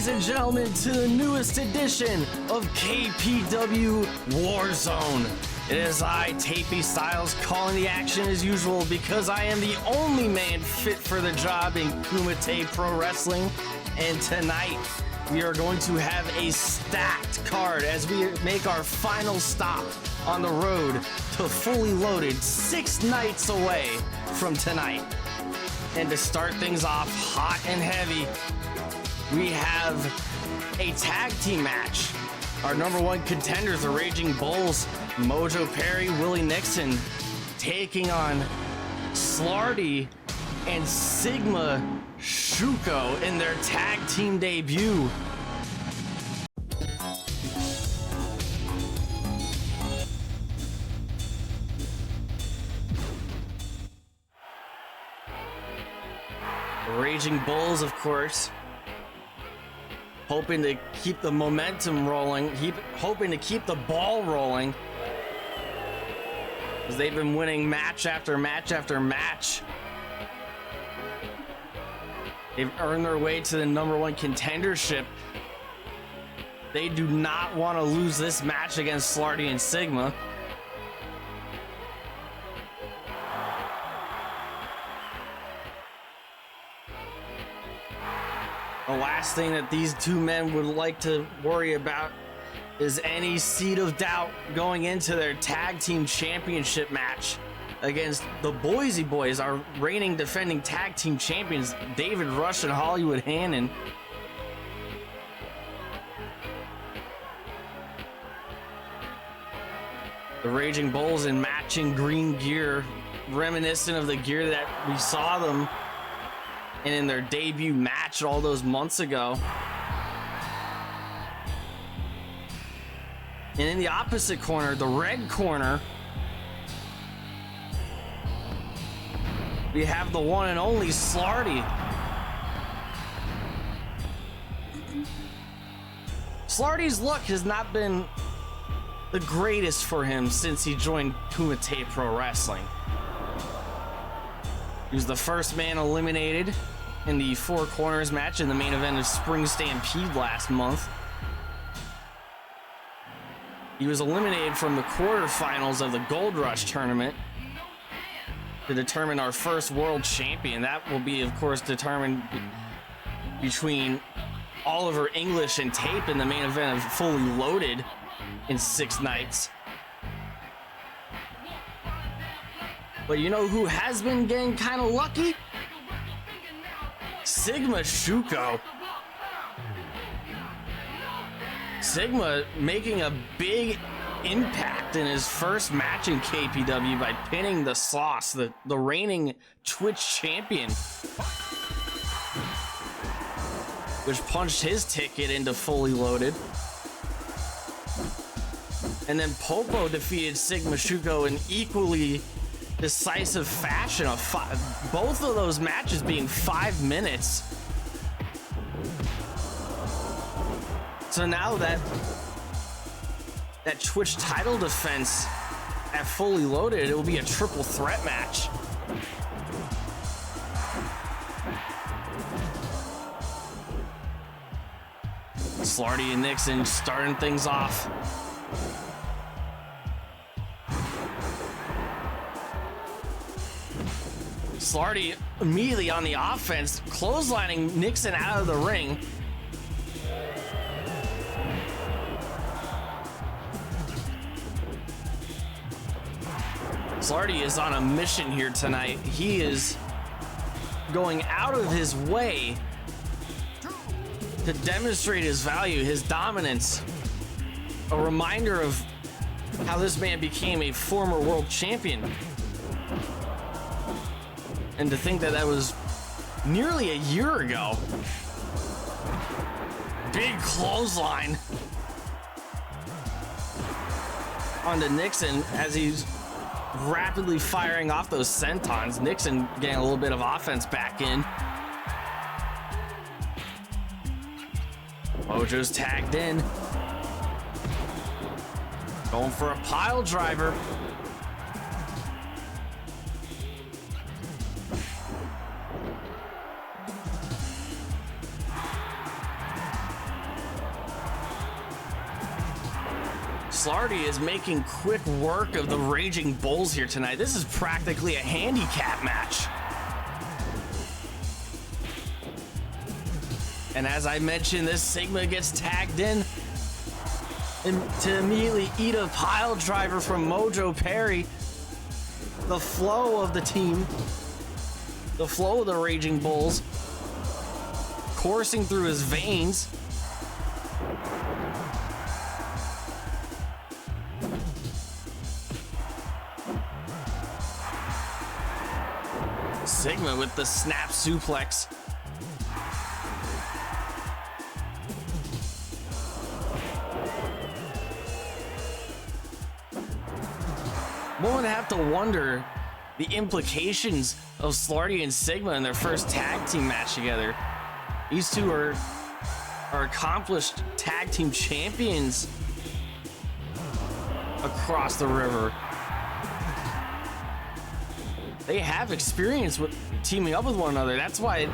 and gentlemen, to the newest edition of KPW War Zone. It is I, Tapey Styles, calling the action as usual because I am the only man fit for the job in Kumite Pro Wrestling. And tonight, we are going to have a stacked card as we make our final stop on the road to Fully Loaded, 6 nights away from tonight. And to start things off hot and heavy, we have a tag team match. Our number one contenders, the Raging Bulls, Mojo Perry, Willie Nixon, taking on Slarty and Sigma Shuko in their tag team debut. The Raging Bulls, of course, hoping to keep the momentum rolling, hoping to keep the ball rolling, as they've been winning match after match after match. They've earned their way to the number one contendership. They do not want to lose this match against Slarty and Sigma. The last thing that these two men would like to worry about is any seed of doubt going into their tag team championship match against the Boise Boys, our reigning defending tag team champions, David Rush and Hollywood Hannon. The Raging Bulls in matching green gear, reminiscent of the gear that we saw them in their debut match all those months ago. And in the opposite corner, the red corner, we have the one and only Slarty. Slarty's luck has not been the greatest for him since he joined Kumite Pro Wrestling. He was the first man eliminated in the Four Corners match in the main event of Spring Stampede last month. He was eliminated from the quarterfinals of the Gold Rush tournament to determine our first world champion. That will be, of course, determined between Oliver English and Tape in the main event of Fully Loaded in 6 nights. But you know who has been getting kind of lucky? Sigma Shuko. Sigma making a big impact in his first match in KPW by pinning the Sauce, the reigning Twitch champion, which punched his ticket into Fully Loaded. And then Popo defeated Sigma Shuko in equally decisive fashion, both of those matches being 5 minutes. So now that Twitch title defense at Fully Loaded, it will be a triple threat match. Slarty and Nixon starting things off. Slarty immediately on the offense, clotheslining Nixon out of the ring. Slarty is on a mission here tonight. He is going out of his way to demonstrate his value, his dominance. A reminder of how this man became a former world champion. And to think that was nearly a year ago. Big clothesline onto Nixon as he's rapidly firing off those sentons. Nixon getting a little bit of offense back in. Mojo's tagged in. Going for a pile driver. Slarty is making quick work of the Raging Bulls here tonight. This is practically a handicap match. And as I mentioned, this Sigma gets tagged in to immediately eat a pile driver from Mojo Perry. The flow of the team, the flow of the Raging Bulls coursing through his veins. Sigma with the snap suplex. One would have to wonder the implications of Slarty and Sigma in their first tag team match together. These two are accomplished tag team champions across the river. They have experience with teaming up with one another. That's why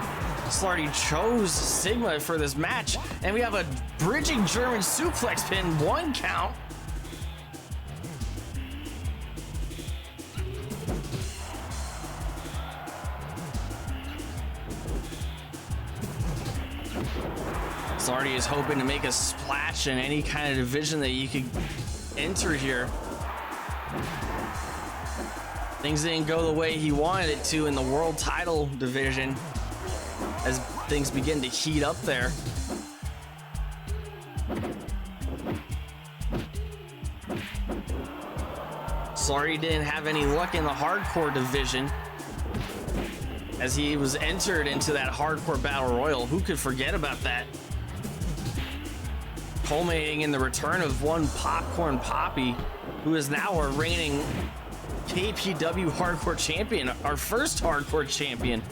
Slarty chose Sigma for this match. And we have a bridging German suplex pin, 1 count. Slarty is hoping to make a splash in any kind of division that you could enter here. Things didn't go the way he wanted it to in the world title division as things begin to heat up there. Slarty didn't have any luck in the hardcore division as he was entered into that hardcore battle royal. Who could forget about that? Culminating in the return of one Popcorn Poppy, who is now our reigning KPW hardcore champion, our first hardcore champion.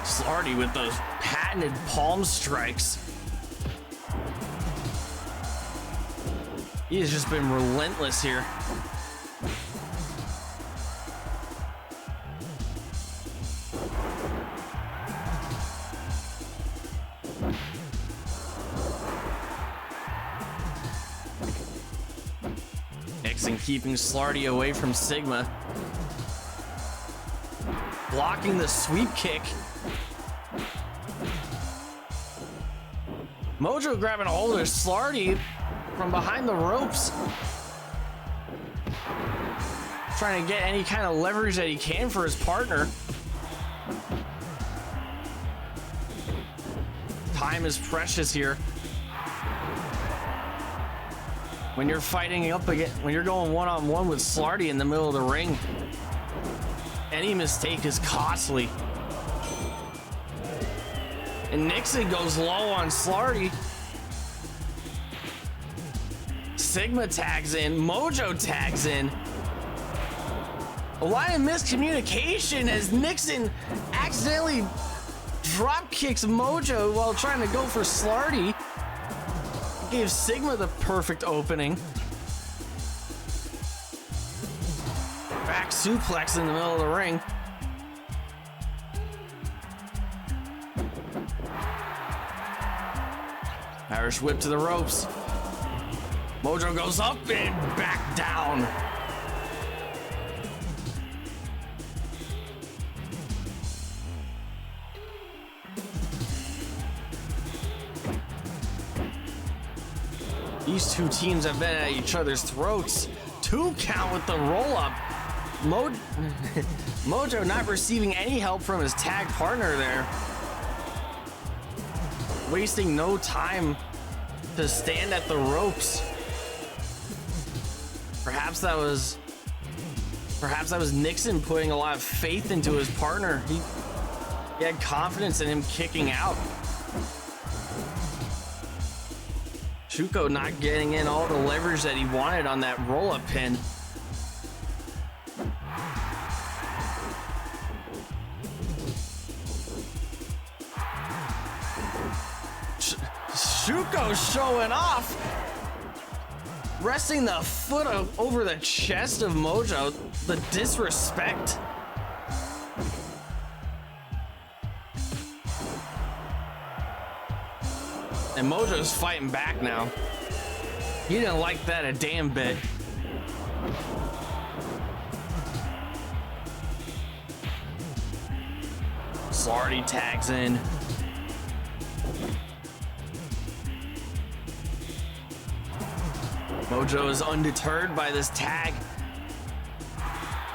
Slarty with those patented palm strikes. He has just been relentless here. Nixon keeping Slarty away from Sigma. Blocking the sweep kick. Mojo grabbing a hold of Slarty from behind the ropes, trying to get any kind of leverage that he can for his partner. Time is precious here. When you're fighting up again, when you're going one-on-one with Slarty in the middle of the ring, any mistake is costly. And Nixon goes low on Slarty. Sigma tags in, Mojo tags in. A line of miscommunication as Nixon accidentally drop kicks Mojo while trying to go for Slarty. Gave Sigma the perfect opening. Back suplex in the middle of the ring. Irish whip to the ropes. Mojo goes up and back down. These two teams have been at each other's throats. 2 count with the roll-up. Mojo not receiving any help from his tag partner there. Wasting no time to stand at the ropes. Perhaps that was Nixon putting a lot of faith into his partner. He had confidence in him kicking out. Shuko not getting in all the leverage that he wanted on that roll-up pin. Shuko showing off. Resting the foot over the chest of Mojo. The disrespect. And Mojo's fighting back now. He didn't like that a damn bit. Slarty tags in. Mojo is undeterred by this tag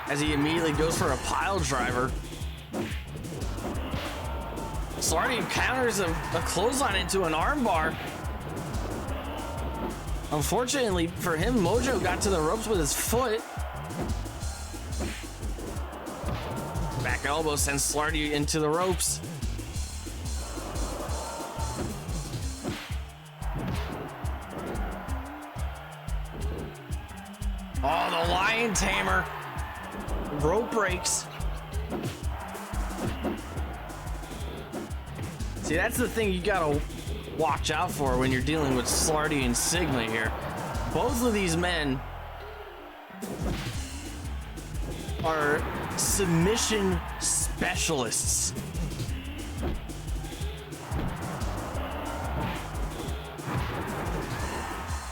as he immediately goes for a pile driver. Slarty counters a clothesline into an armbar. Unfortunately for him, Mojo got to the ropes with his foot. Back elbow sends Slarty into the ropes. Oh, the Lion Tamer. Rope breaks. See, that's the thing you gotta watch out for when you're dealing with Slarty and Sigma here. Both of these men are submission specialists.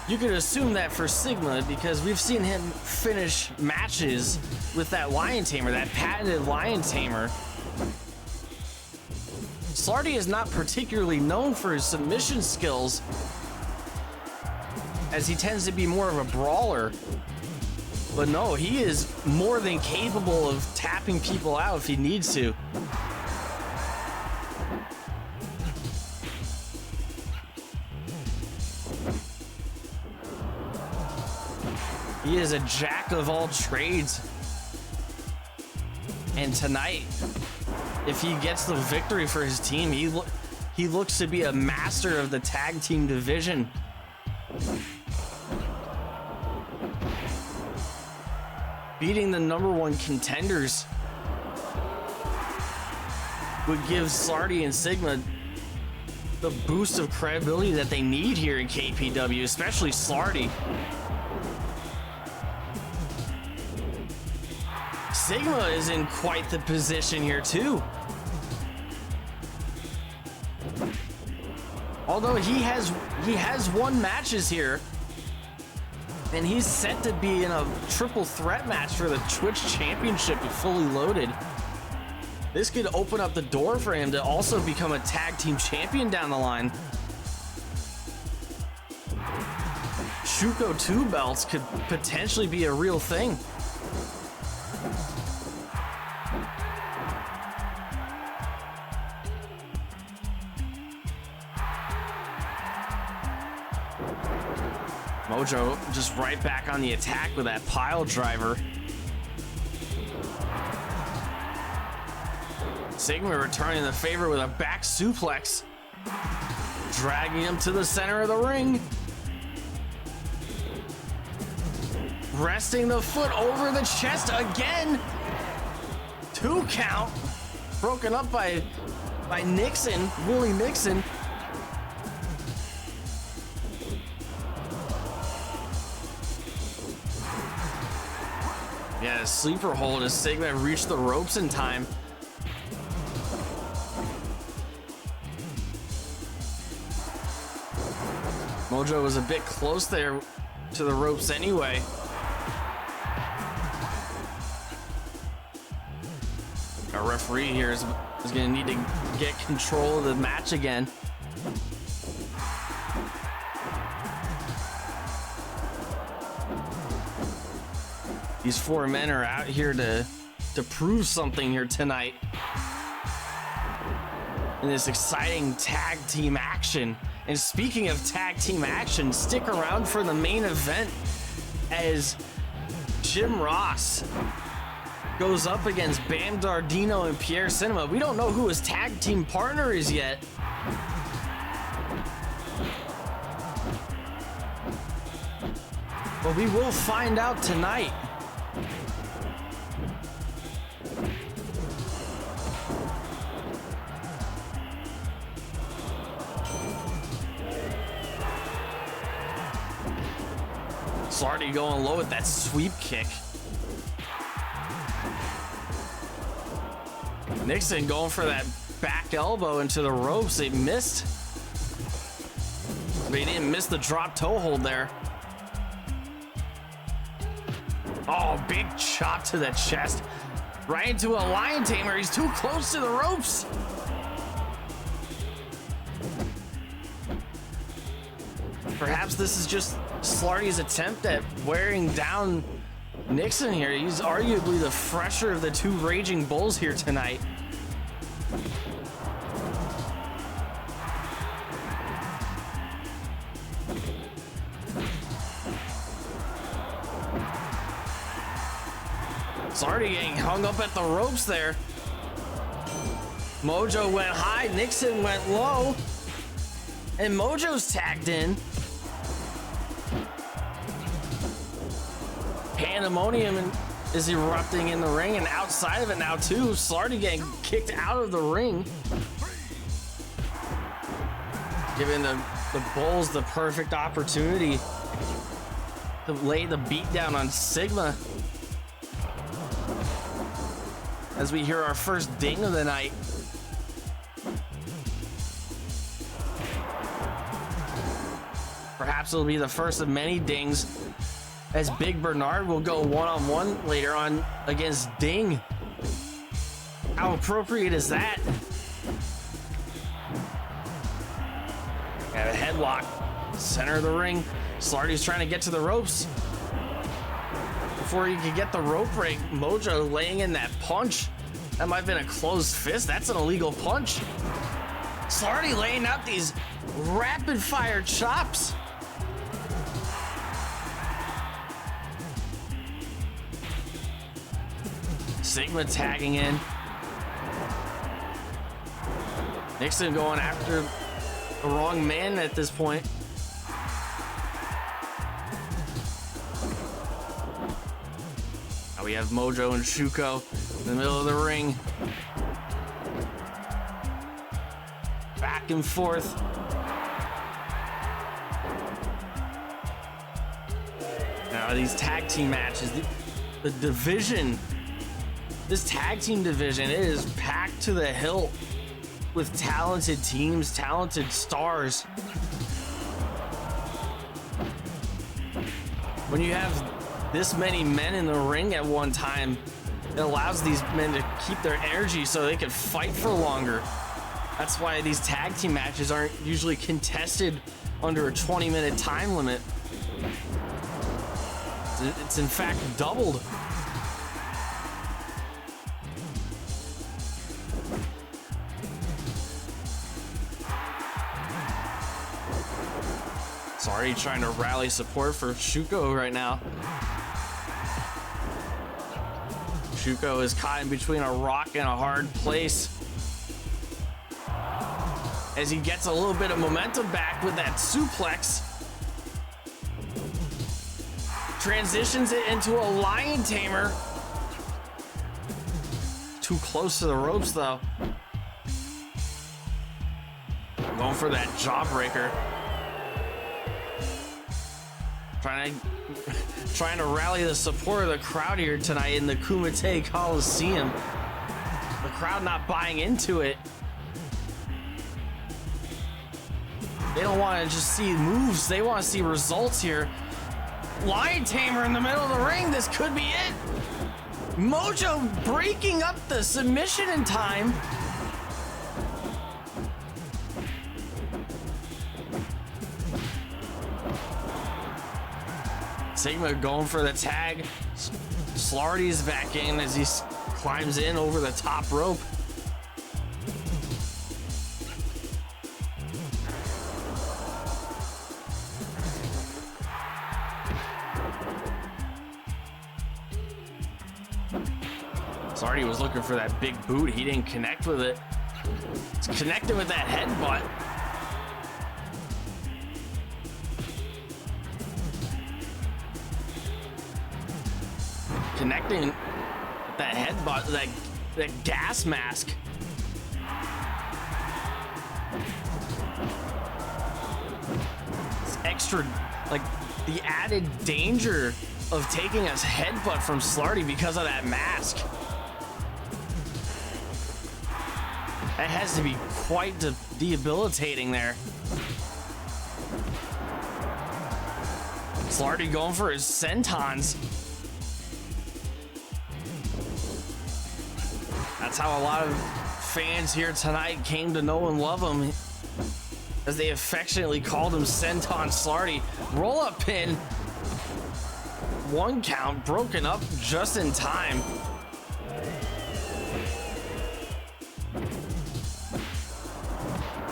You could assume that for Sigma because we've seen him finish matches with that Lion Tamer, that patented Lion Tamer. Slarty is not particularly known for his submission skills, as he tends to be more of a brawler. But no, he is more than capable of tapping people out if he needs to. He is a jack of all trades. And tonight, if he gets the victory for his team, he looks to be a master of the tag team division. Beating the #1 contenders would give Slarty and Sigma the boost of credibility that they need here in KPW, especially Slarty. Sigma is in quite the position here too. Although he has won matches here, and he's set to be in a triple threat match for the Twitch Championship if fully loaded. This could open up the door for him to also become a tag team champion down the line. Shuko 2 belts could potentially be a real thing. Mojo just right back on the attack with that pile driver. Sigma returning the favor with a back suplex, dragging him to the center of the ring. Resting the foot over the chest again. 2 count. Broken up by Nixon, Willie Nixon. Yeah, sleeper hold as Sigma reached the ropes in time. Mojo was a bit close there to the ropes anyway. Our referee here is going to need to get control of the match again. These 4 men are out here to prove something here tonight in this exciting tag team action. And speaking of tag team action, stick around for the main event as Jim Ross goes up against Bam Dardino and Pierre Cinema. We don't know who his tag team partner is yet. But we will find out tonight. Slarty going low with that sweep kick. Nixon going for that back elbow into the ropes. They missed. But he didn't miss the drop toe hold there. Oh, big chop to the chest. Right into a lion tamer. He's too close to the ropes. Perhaps this is just Slarty's attempt at wearing down Nixon here. He's arguably the fresher of the two Raging Bulls here tonight. Slarty getting hung up at the ropes there. Mojo went high, Nixon went low, and Mojo's tagged in. Pandemonium is erupting in the ring, and outside of it now too. Slarty getting kicked out of the ring, giving the Bulls the perfect opportunity to lay the beat down on Sigma. As we hear our first ding of the night. Perhaps it'll be the first of many dings, as Big Bernard will go one-on-one later on against Ding. How appropriate is that? Got a headlock, center of the ring. Slarty's trying to get to the ropes. Before he could get the rope break, Mojo laying in that punch. That might have been a closed fist. That's an illegal punch. Slarty laying out these rapid fire chops. Sigma tagging in. Nixon going after the wrong man at this point. Now we have Mojo and Shuko in the middle of the ring. Back and forth. Now these tag team matches, the division, this tag team division, it is packed to the hilt with talented teams, talented stars. When you have this many men in the ring at one time, it allows these men to keep their energy so they can fight for longer. That's why these tag team matches aren't usually contested under a 20-minute time limit. It's in fact doubled. Sorry, trying to rally support for Shuko right now. Shuko is caught in between a rock and a hard place as he gets a little bit of momentum back with that suplex. Transitions it into a lion tamer. Too close to the ropes though. Going for that jawbreaker. Trying to rally the support of the crowd here tonight in the Kumite Coliseum. The crowd not buying into it. They don't want to just see moves, they want to see results here. Lion Tamer in the middle of the ring, this could be it. Mojo breaking up the submission in time. Sigma going for the tag. Slarty's back in as he climbs in over the top rope. Slarty was looking for that big boot. He didn't connect with it. It's connected with that headbutt. Connecting with that headbutt, that gas mask. It's extra, like, the added danger of taking a headbutt from Slarty because of that mask. That has to be quite debilitating there. Slarty going for his sentons. That's how a lot of fans here tonight came to know and love him, as they affectionately called him Senton Slarty. Roll up pin. 1 count, broken up just in time.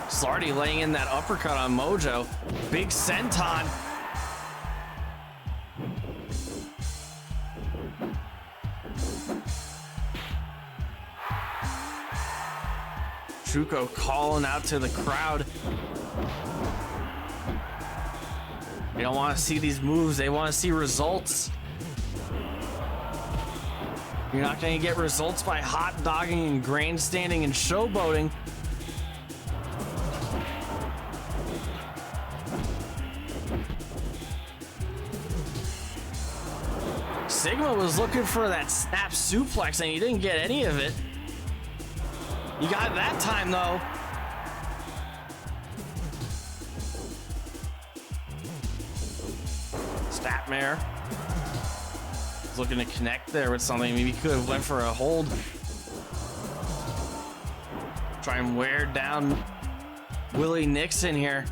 Slarty laying in that uppercut on Mojo. Big senton. Truco calling out to the crowd. They don't want to see these moves, they want to see results. You're not going to get results by hot dogging and grandstanding and showboating. Sigma was looking for that snap suplex and he didn't get any of it. You got it that time though. Snapmare. Looking to connect there with something. Maybe he could have went for a hold. Try and wear down Willie Nixon here.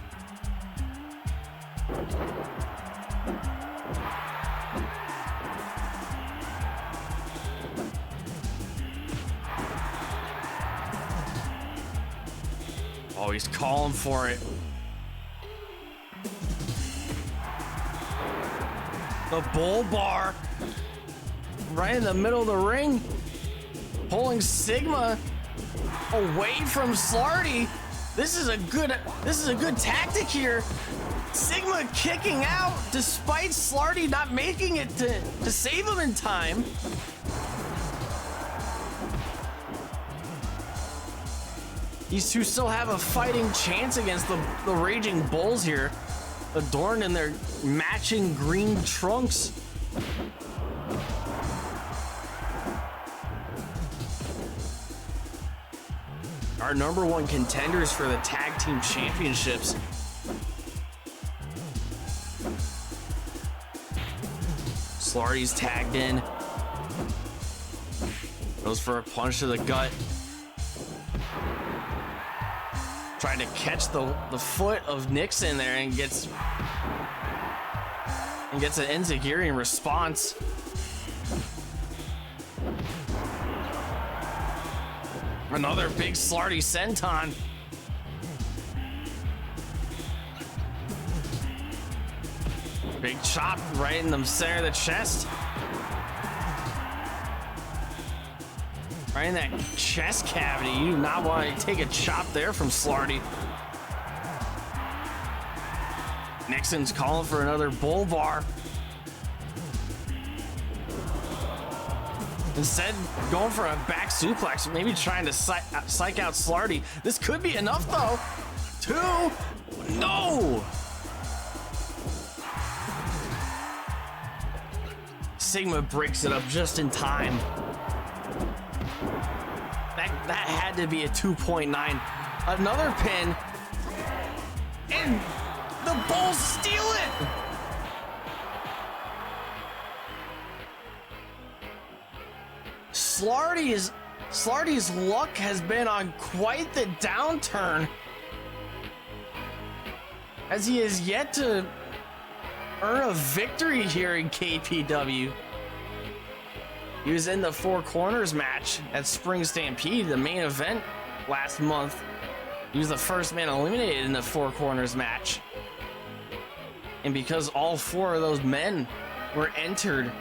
Oh, he's calling for it. The bull bar right in the middle of the ring, pulling Sigma away from Slarty. This is a good tactic here. Sigma kicking out despite Slarty not making it to save him in time. These two still have a fighting chance against the Raging Bulls here, adorned in their matching green trunks. Our #1 contenders for the tag team championships. Slarty's tagged in. Goes for a punch to the gut. Trying to catch the foot of Nixon there and gets an enziguri in response. Another big Slarty senton. Big chop right in the center of the chest. Right in that chest cavity. You do not want to take a chop there from Slarty. Nixon's calling for another bull bar. Instead, going for a back suplex, maybe trying to psych out Slarty. This could be enough though. 2, no! Sigma breaks it up just in time. That had to be a 2.9. Another pin. And the Bulls steal it! Slarty's luck has been on quite the downturn, as he has yet to earn a victory here in KPW. He was in the Four Corners match at Spring Stampede, the main event last month. He was the first man eliminated in the Four Corners match. And because all 4 of those men were entered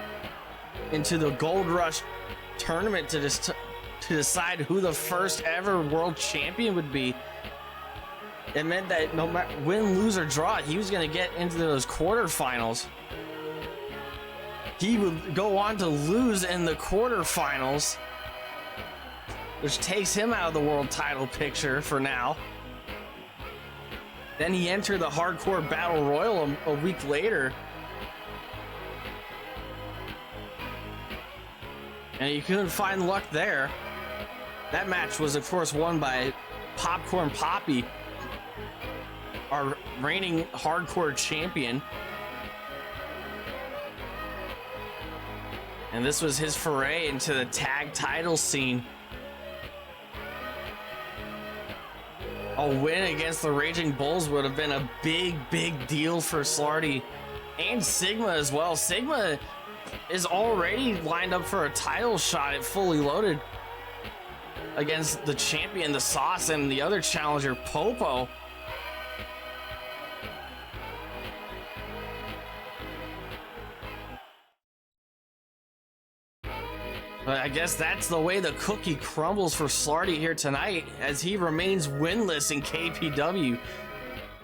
into the Gold Rush tournament to decide who the first ever world champion would be, it meant that no matter win, lose, or draw, he was going to get into those quarterfinals. He would go on to lose in the quarterfinals, which takes him out of the world title picture for now. Then he entered the Hardcore Battle Royal a week later And you couldn't find luck there. That match was, of course, won by Popcorn Poppy, our reigning hardcore champion. And this was his foray into the tag title scene. A win against the Raging Bulls would have been a big deal for Slarty and Sigma as well. Sigma is already lined up for a title shot at Fully Loaded against the champion, the Sauce, and the other challenger, Popo. But I guess that's the way the cookie crumbles for Slarty here tonight, as he remains winless in KPW.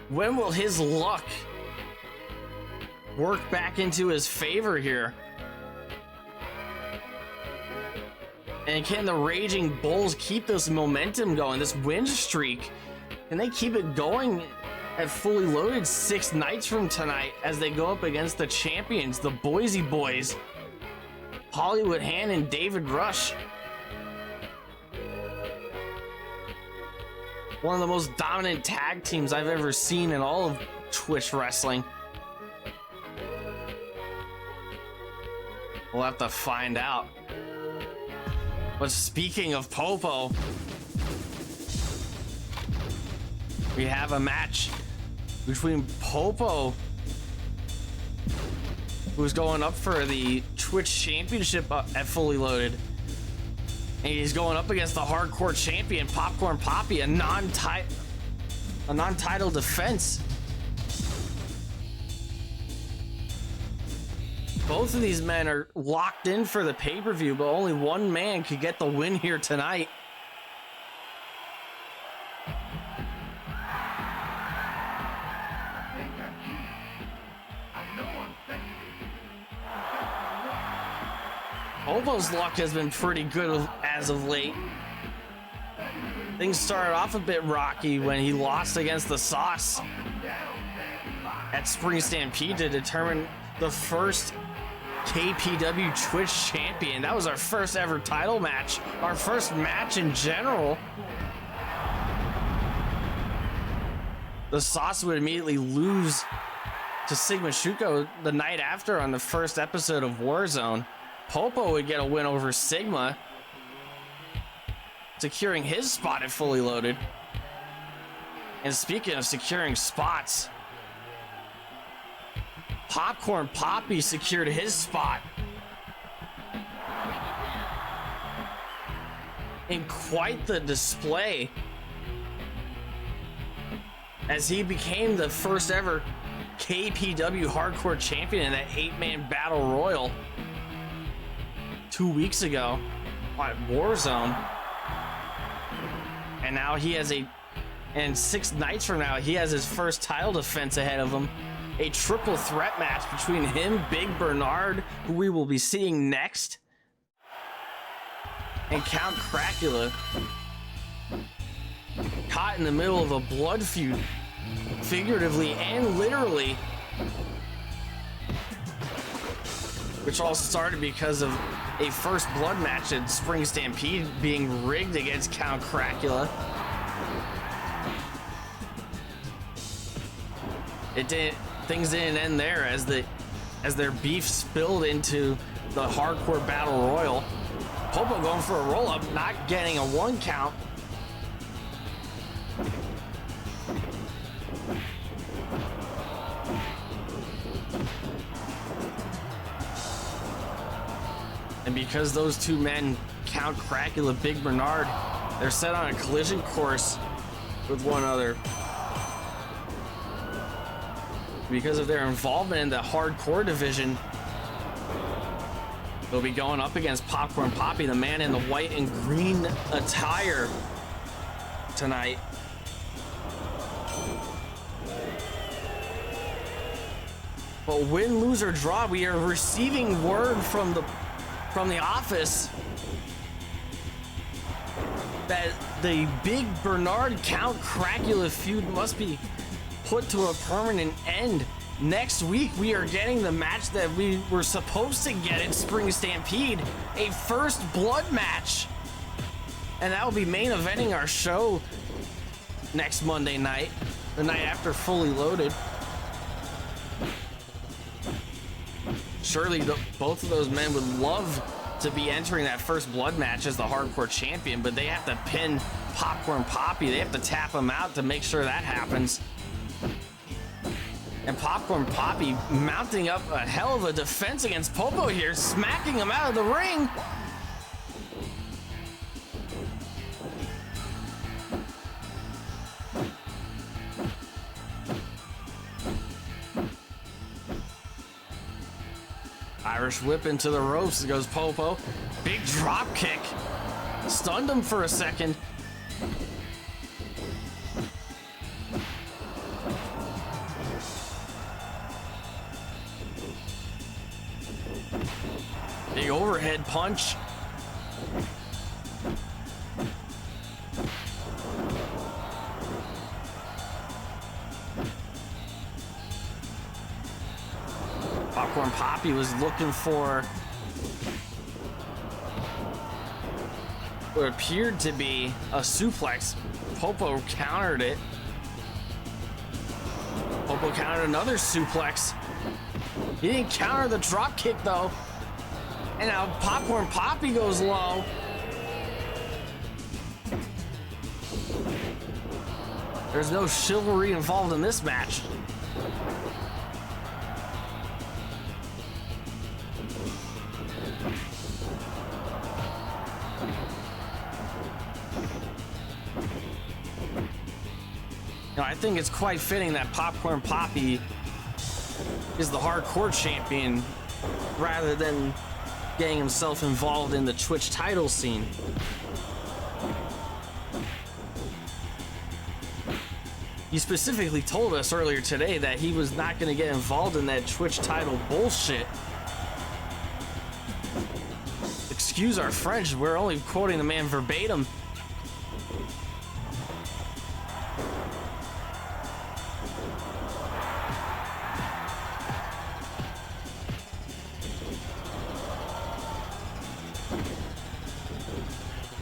When will his luck work back into his favor here? And can the Raging Bulls keep this momentum going, this win streak? Can they keep it going at Fully Loaded 6 nights from tonight as they go up against the champions, the Boise Boys? Hollywood Han and David Rush. One of the most dominant tag teams I've ever seen in all of Twitch wrestling. We'll have to find out. But speaking of Popo, we have a match between Popo, who's going up for the Twitch Championship at Fully Loaded. And he's going up against the hardcore champion, Popcorn Poppy, a non-title defense. Both of these men are locked in for the pay-per-view, but only one man could get the win here tonight. Popo's luck has been pretty good as of late. Things started off a bit rocky when he lost against the Sauce at Spring Stampede to determine the first KPW Twitch champion. That was our first ever title match, our first match in general. The Sauce would immediately lose to Sigma Shuko the night after on the first episode of War Zone. Popo would get a win over Sigma, securing his spot at Fully Loaded. And speaking of securing spots, Popcorn Poppy secured his spot in quite the display, as he became the first ever KPW Hardcore Champion in that 8-man Battle Royal 2 weeks ago at Warzone. And now he has and 6 nights from now, he has his first title defense ahead of him. A triple threat match between him, Big Bernard, who we will be seeing next, and Count Cracula, caught in the middle of a blood feud, figuratively and literally, which all started because of a first blood match at Spring Stampede being rigged against Count Cracula. Things didn't end there as their beef spilled into the hardcore battle royal. Popo going for a roll up, not getting a 1 count. And because those two men, Count Cracula, Big Bernard, they're set on a collision course with one another. Because of their involvement in the hardcore division, they'll be going up against Popcorn Poppy, the man in the white and green attire tonight. But win, lose, or draw, we are receiving word from the office that the Big Bernard Count Cracula feud must be put to a permanent end next week we are getting the match that we were supposed to get at Spring Stampede, a first blood match. And that will be main eventing our show next Monday night, the night after Fully Loaded. Surely both of those men would love to be entering that first blood match as the hardcore champion, but they have to pin Popcorn Poppy. They have to tap him out to make sure that happens. And Popcorn Poppy mounting up a hell of a defense against Popo here, smacking him out of the ring. Irish whip into the ropes. Goes Popo. Big drop kick. Stunned him for a second. Big overhead punch. Popcorn Poppy was looking for what appeared to be a suplex. Popo countered it. Popo countered another suplex. He didn't counter the drop kick though. And now Popcorn Poppy goes low. There's no chivalry involved in this match. You know, I think it's quite fitting that Popcorn Poppy is the hardcore champion rather than getting himself involved in the Twitch title scene. He specifically told us earlier today that he was not going to get involved in that Twitch title bullshit. Excuse our French, we're only quoting the man verbatim.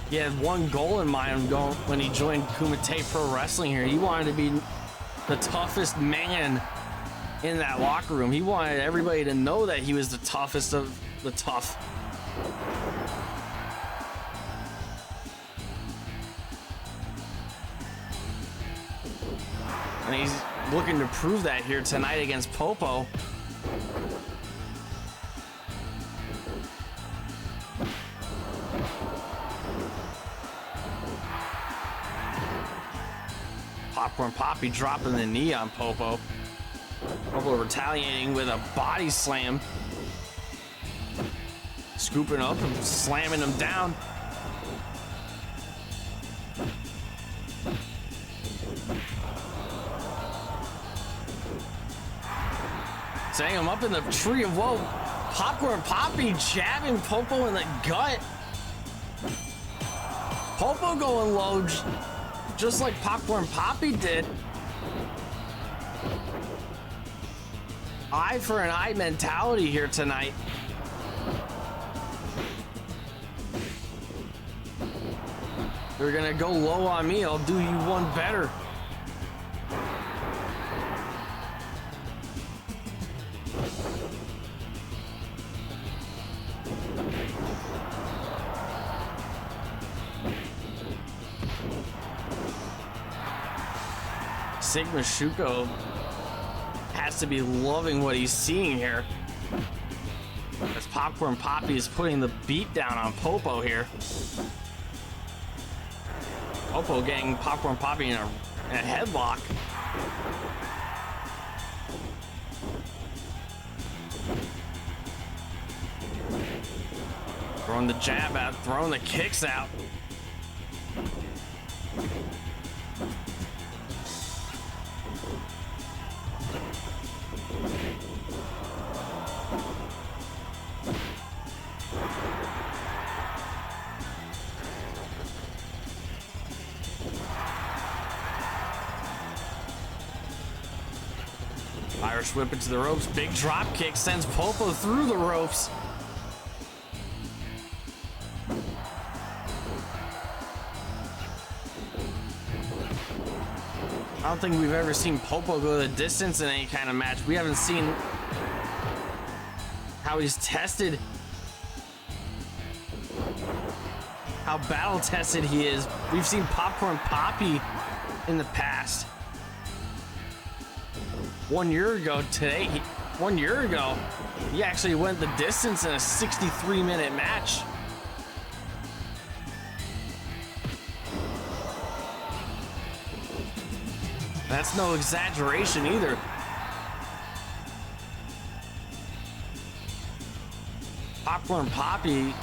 He had one goal in mind when he joined Kumite Pro Wrestling here. He wanted to be the toughest man in that locker room. He wanted everybody to know that he was the toughest of the tough. And he's looking to prove that here tonight against Popo. Popcorn Poppy dropping the knee on Popo. Popo retaliating with a body slam. Scooping up and slamming him down. Setting him up in the tree of woe. Popcorn Poppy jabbing Popo in the gut. Popo going low, just like Popcorn Poppy did. Eye for an eye mentality here tonight. You're gonna go low on me, I'll do you one better. Sigma Shuko has to be loving what he's seeing here, as Popcorn Poppy is putting the beat down on Popo here. Popo getting Popcorn Poppy in a headlock. Throwing the jab out, throwing the kicks out. Irish whip into the ropes. Big drop kick sends Popo through the ropes. I don't think we've ever seen Popo go the distance in any kind of match. We haven't seen how he's tested, how battle tested he is. We've seen Popcorn Poppy in the past. 1 year ago today, 1 year ago, he actually went the distance in a 63-minute match. That's no exaggeration either. Popcorn Poppy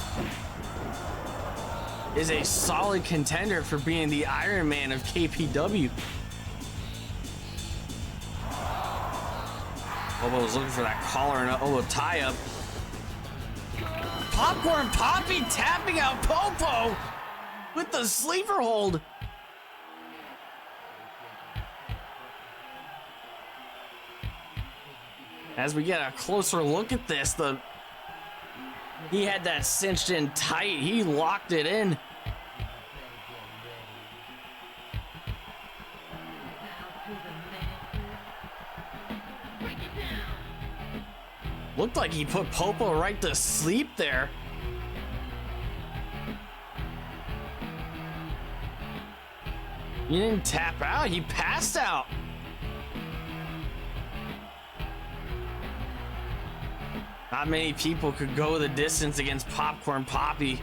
is a solid contender for being the Iron Man of KPW. Bobo was looking for that collar and a tie-up. Popcorn Poppy tapping out Popo with the sleeper hold. As we get a closer look at this, he had that cinched in tight. He locked it in. Looked like he put Popo right to sleep there. He didn't tap out, he passed out. Not many people could go the distance against Popcorn Poppy.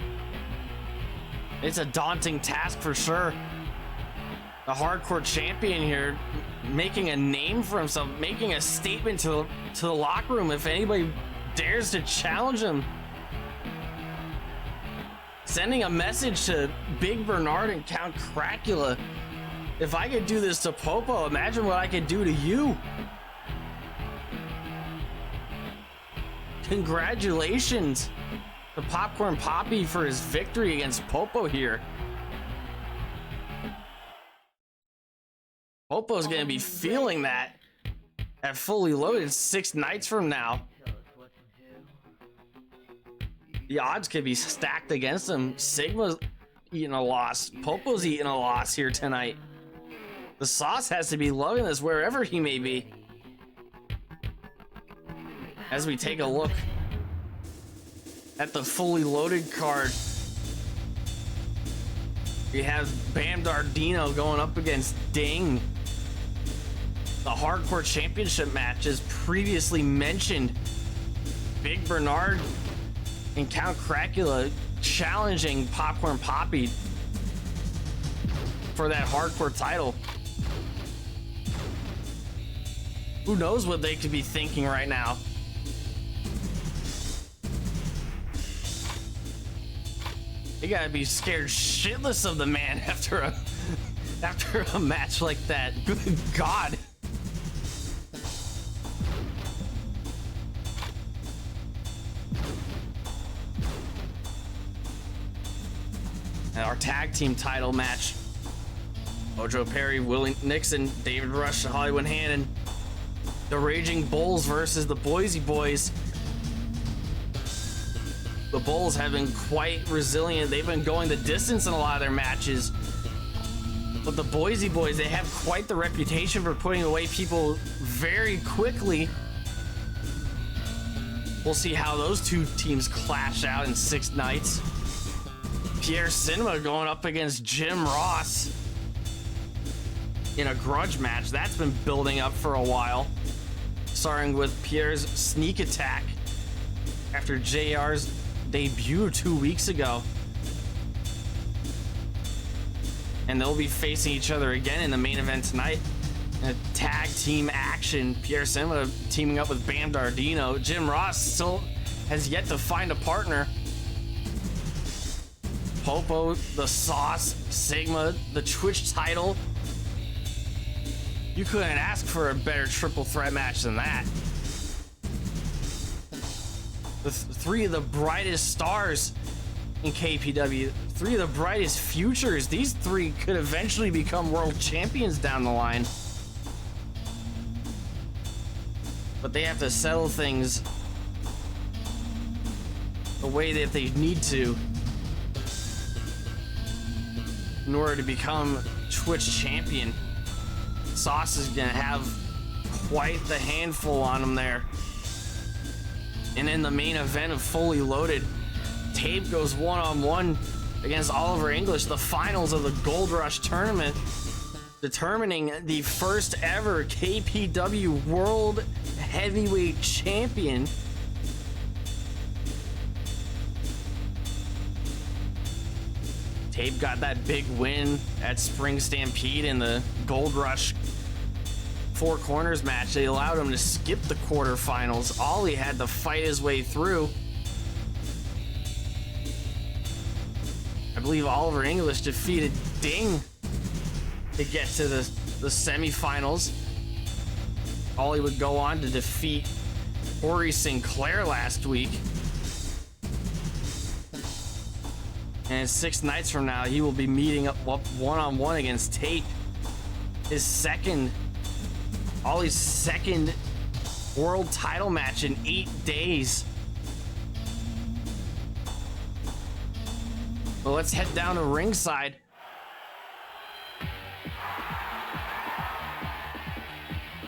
It's a daunting task for sure. The hardcore champion here making a name for himself, making a statement to the locker room if anybody dares to challenge him. Sending a message to Big Bernard and Count Cracula. If I could do this to Popo, imagine what I could do to you. Congratulations to Popcorn Poppy for his victory against Popo here. Popo's gonna be feeling that at Fully Loaded 6 nights from now. The odds could be stacked against him. Sigma's eating a loss. Popo's eating a loss here tonight. The Sauce has to be loving this wherever he may be. As we take a look at the Fully Loaded card, we have Bam Dardino going up against Ding. The Hardcore Championship match, as previously mentioned. Big Bernard and Count Cracula challenging Popcorn Poppy for that Hardcore title. Who knows what they could be thinking right now? You gotta be scared shitless of the man after a match like that. Good God. And our tag team title match. Ojo Perry, Willie Nixon, David Rush, Hollywood Hannon. The Raging Bulls versus the Boise Boys. The Bulls have been quite resilient. They've been going the distance in a lot of their matches. But the Boise Boys, they have quite the reputation for putting away people very quickly. We'll see how those two teams clash out in 6 nights. Pierre Cinema going up against Jim Ross in a grudge match. That's been building up for a while. Starting with Pierre's sneak attack after JR's debut 2 weeks ago. And they'll be facing each other again in the main event tonight. A tag team action. Pierre Cinema teaming up with Bam Dardino. Jim Ross still has yet to find a partner. Popo, the Sauce, Sigma, the Twitch title. You couldn't ask for a better triple threat match than that. The three of the brightest stars in KPW, 3 of the brightest futures. These 3 could eventually become world champions down the line. but they have to settle things the way that they need to in order to become Twitch champion. Sauce is gonna have quite the handful on him there. And in the main event of Fully Loaded, Tape goes one-on-one against Oliver English, the finals of the Gold Rush tournament, determining the first ever KPW World Heavyweight Champion. Tape got that big win at Spring Stampede in the Gold Rush Four Corners match. They allowed him to skip the quarterfinals. Ollie had to fight his way through. I believe Oliver English defeated Ding to get to the semifinals. Ollie would go on to defeat Corey Sinclair last week. And 6 nights from now, he will be meeting up one-on-one against Tate. Ollie's second world title match in 8 days. Well, let's head down to ringside.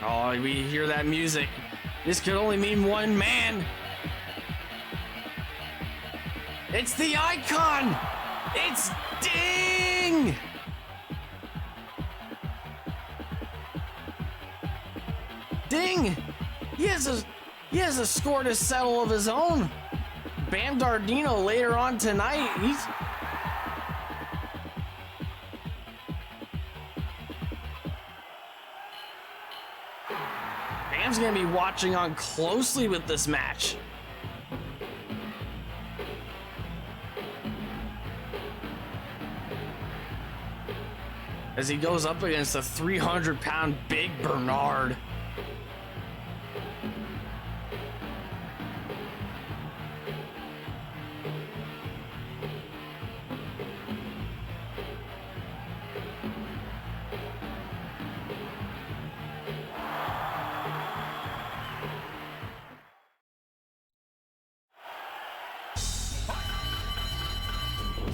Oh, we hear that music. This could only mean one man. It's the Icon! It's Ding! Ding! He has a score to settle of his own. Bam Dardino later on tonight. Bam's gonna be watching on closely with this match. As he goes up against a 300-pound Big Bernard.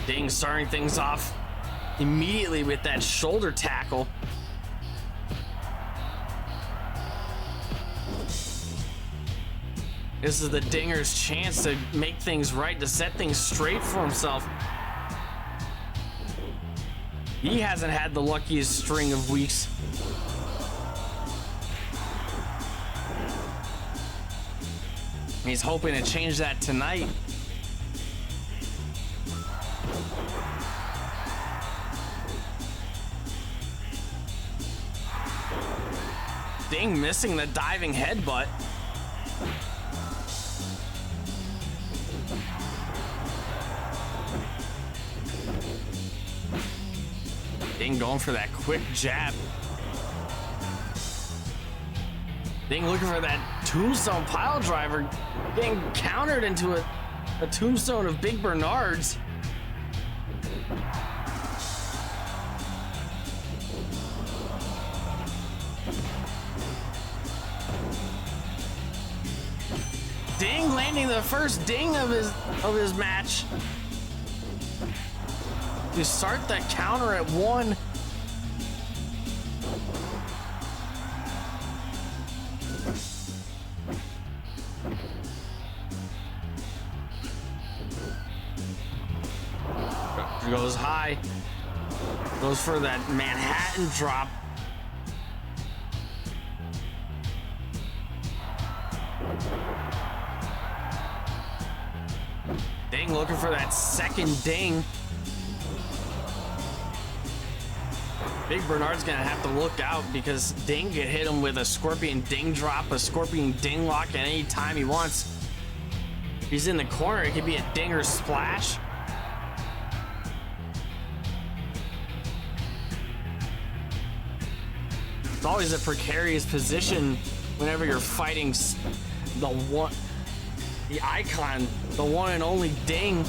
Ding starting things off immediately with that shoulder tackle. This is the Dinger's chance to make things right, to set things straight for himself. He hasn't had the luckiest string of weeks. He's hoping to change that tonight. Ding missing the diving headbutt. Ding going for that quick jab. Ding looking for that tombstone pile driver, getting countered into a tombstone of Big Bernard's. Ding landing the first ding of his match to start that counter at 1. Goes high, goes for that Manhattan drop. Ding looking for that second ding. Big Bernard's gonna have to look out because Ding could hit him with a Scorpion Ding drop, a Scorpion Ding lock at any time he wants. If he's in the corner, it could be a Dinger splash. It's always a precarious position whenever you're fighting the Icon, the one and only Ding.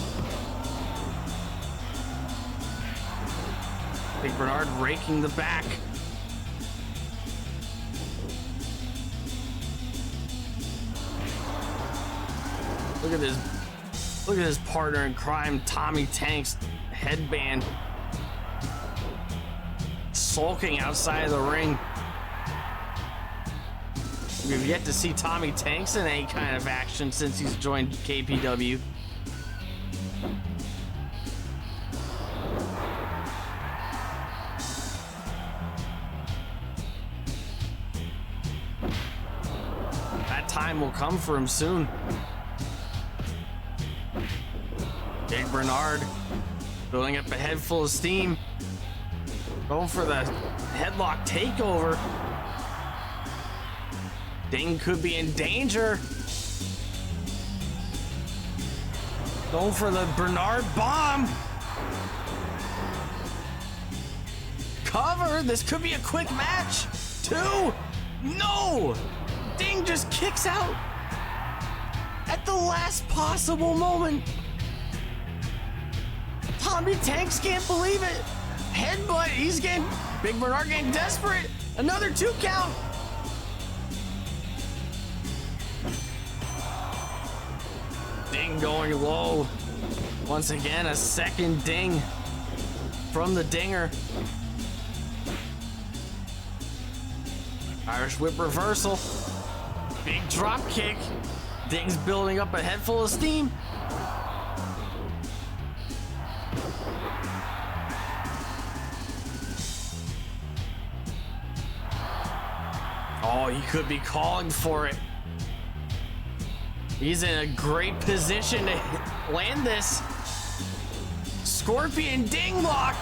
Big Bernard raking the back. Look at this. Look at his partner in crime, Tommy Tank's headband, sulking outside of the ring. We've yet to see Tommy Tanks in any kind of action since he's joined KPW. That time will come for him soon. Big Bernard building up a head full of steam. Going for the headlock takeover. Ding could be in danger. Going for the Bernard bomb. Cover. This could be a quick match. 2. No. Ding just kicks out at the last possible moment. Tommy Tanks can't believe it. Headbutt. He's getting Big Bernard getting desperate. Another 2 count. Ding going low. Once again, a second ding from the Dinger. Irish whip reversal. Big drop kick. Ding's building up a head full of steam. Oh, he could be calling for it. He's in a great position to land this. Scorpion Ding lock.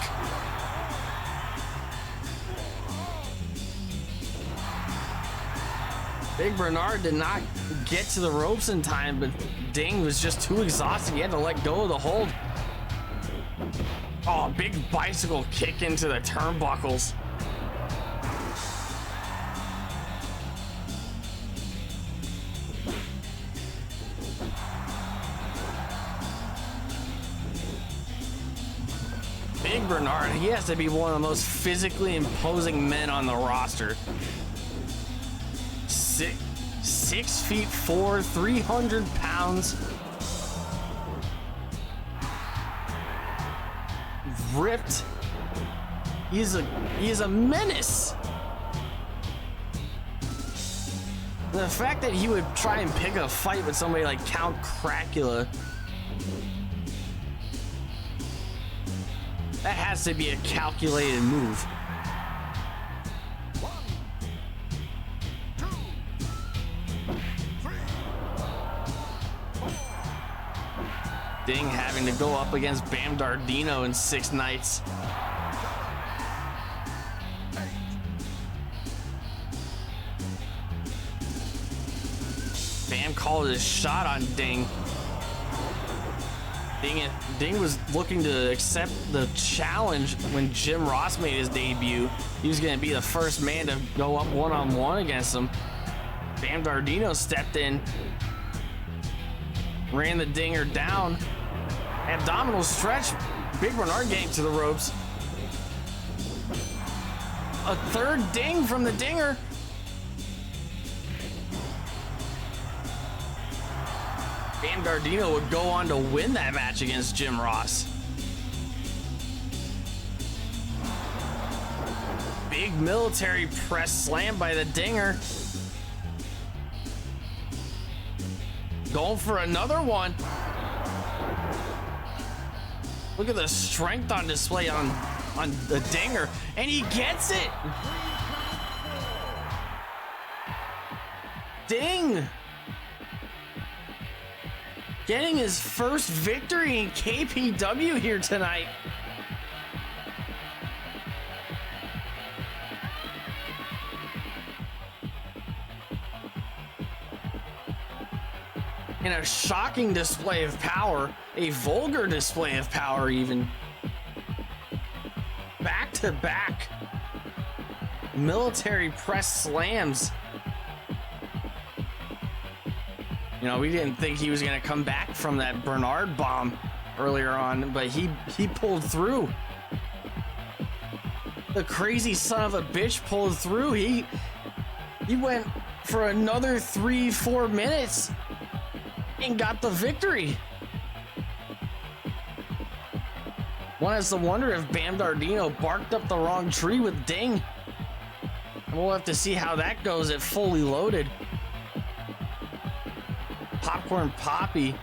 Big Bernard did not get to the ropes in time, but Ding was just too exhausted. He had to let go of the hold. Oh, big bicycle kick into the turnbuckles. Big Bernard, he has to be one of the most physically imposing men on the roster. 6'4", 300 pounds. Ripped. He's a menace. The fact that he would try and pick a fight with somebody like Count Cracula, that has to be a calculated move. 1, 2, 3, 4. Ding having to go up against Bam Dardino in 6 nights. 8. Bam called his shot on Ding. Ding was looking to accept the challenge when Jim Ross made his debut. He was going to be the first man to go up one-on-one against him. Bam Dardino stepped in, ran the Dinger down. Abdominal stretch. Big Bernard getting to the ropes. A 3rd ding from the Dinger. Bam Dardino would go on to win that match against Jim Ross. Big military press slam by the Dinger. Going for another one. Look at the strength on display on the Dinger, and he gets it. Ding getting his first victory in KPW here tonight. In a shocking display of power, a vulgar display of power even. Back to back military press slams. You know, we didn't think he was going to come back from that Bernard bomb earlier on, but he pulled through. The crazy son of a bitch pulled through. He went for another 3-4 minutes and got the victory. One has to wonder if Bam Dardino barked up the wrong tree with Ding. And we'll have to see how that goes at Fully Loaded. Popcorn Poppy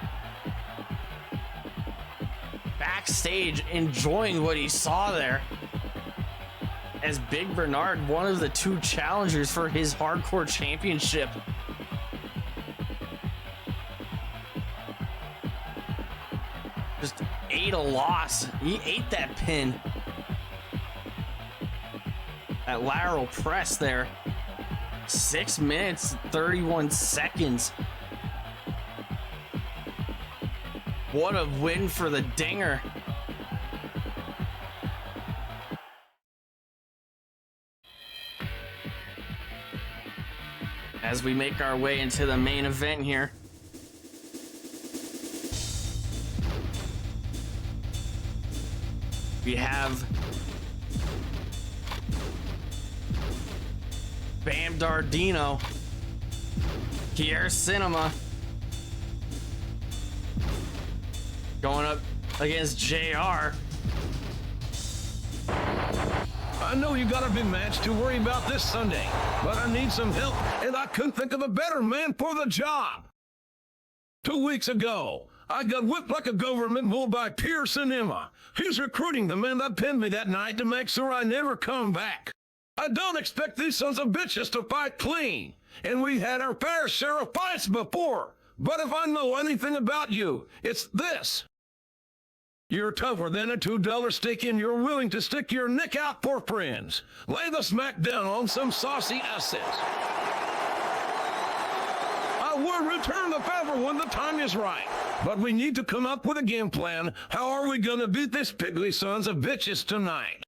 backstage enjoying what he saw there, as Big Bernard, one of the two challengers for his hardcore championship. Just ate a loss. He ate that pin. That lateral press there. 6 minutes, 31 seconds. What a win for the Dinger. As we make our way into the main event here. We have Bam Dardino, Pierre Cinema going up against JR. I know you got a big match to worry about this Sunday, but I need some help, and I couldn't think of a better man for the job. 2 weeks ago, I got whipped like a government bull by Pearson Emma. He's recruiting the man that pinned me that night to make sure I never come back. I don't expect these sons of bitches to fight clean, and we've had our fair share of fights before. But if I know anything about you, it's this. You're tougher than a $2 stick, and you're willing to stick your neck out for friends. Lay the smack down on some saucy assets. I will return the favor when the time is right. But we need to come up with a game plan. How are we going to beat these piggly sons of bitches tonight?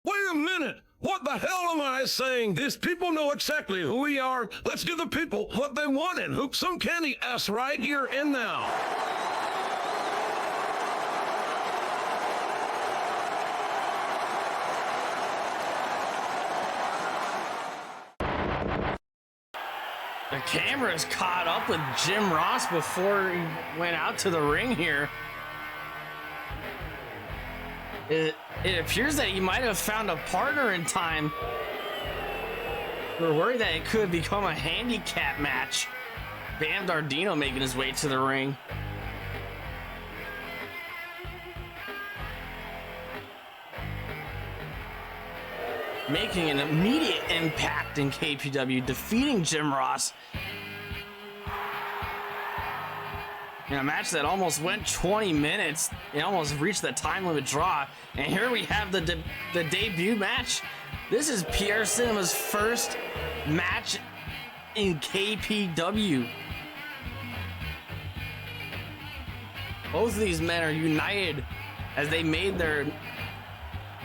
Wait a minute. What the hell am I saying? These people know exactly who we are. Let's give the people what they want and hook some candy ass right here and now. The camera's caught up with Jim Ross before he went out to the ring here. It appears that he might have found a partner in time. We're worried that it could become a handicap match. Bam Dardino making his way to the ring. Making an immediate impact in KPW, defeating Jim Ross in a match that almost went 20 minutes. It almost reached the time limit draw. And here we have the debut match. This is Pierre Cinema's first match in KPW. Both of these men are united as they made their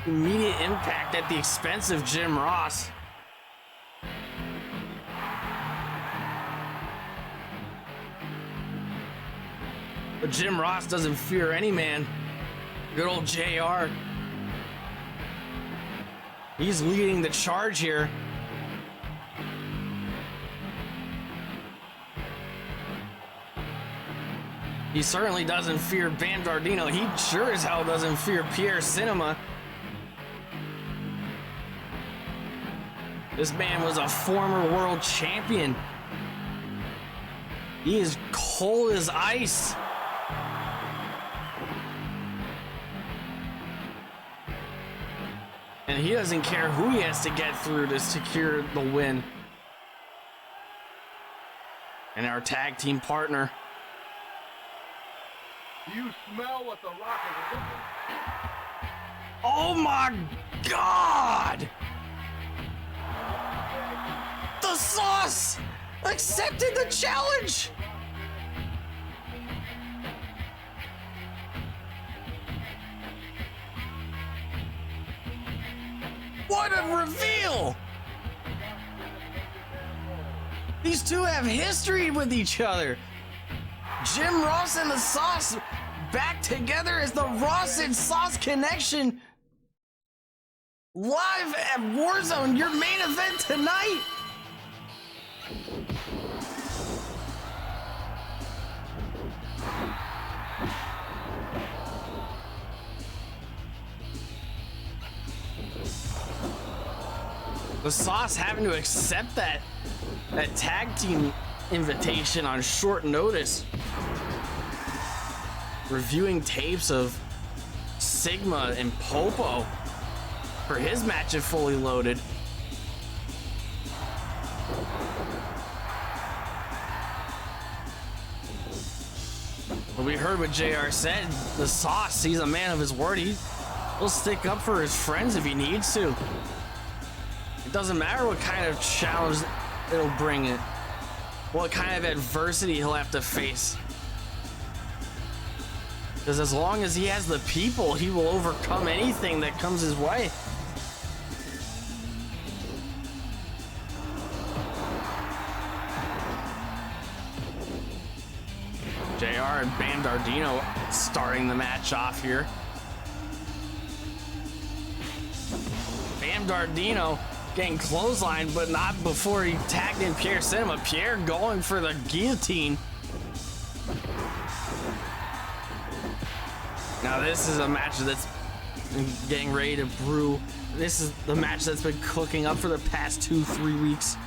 immediate impact at the expense of Jim Ross. But Jim Ross doesn't fear any man. Good old JR. He's leading the charge here. He certainly doesn't fear Bam Dardino. He sure as hell doesn't fear Pierre Cinema. This man was a former world champion. He is cold as ice. And he doesn't care who he has to get through to secure the win. And our tag team partner. Do you smell what the Rock is cooking? Oh my God! The Sauce accepted the challenge! What a reveal! These two have history with each other. Jim Ross and the Sauce back together as the Ross and Sauce connection. Live at Warzone, your main event tonight. The Sauce having to accept that tag team invitation on short notice. Reviewing tapes of Sigma and Popo for his match at Fully Loaded. Well, we heard what JR said. The Sauce, he's a man of his word. He'll stick up for his friends if he needs to. It doesn't matter what kind of challenge it'll bring it, what kind of adversity he'll have to face. Because as long as he has the people, he will overcome anything that comes his way. JR and Bam Dardino starting the match off here. Bam Dardino getting clotheslined, but not before he tagged in Pierre Cinema. Pierre going for the guillotine. Now this is a match that's getting ready to brew. This is the match that's been cooking up for the past 2-3 weeks.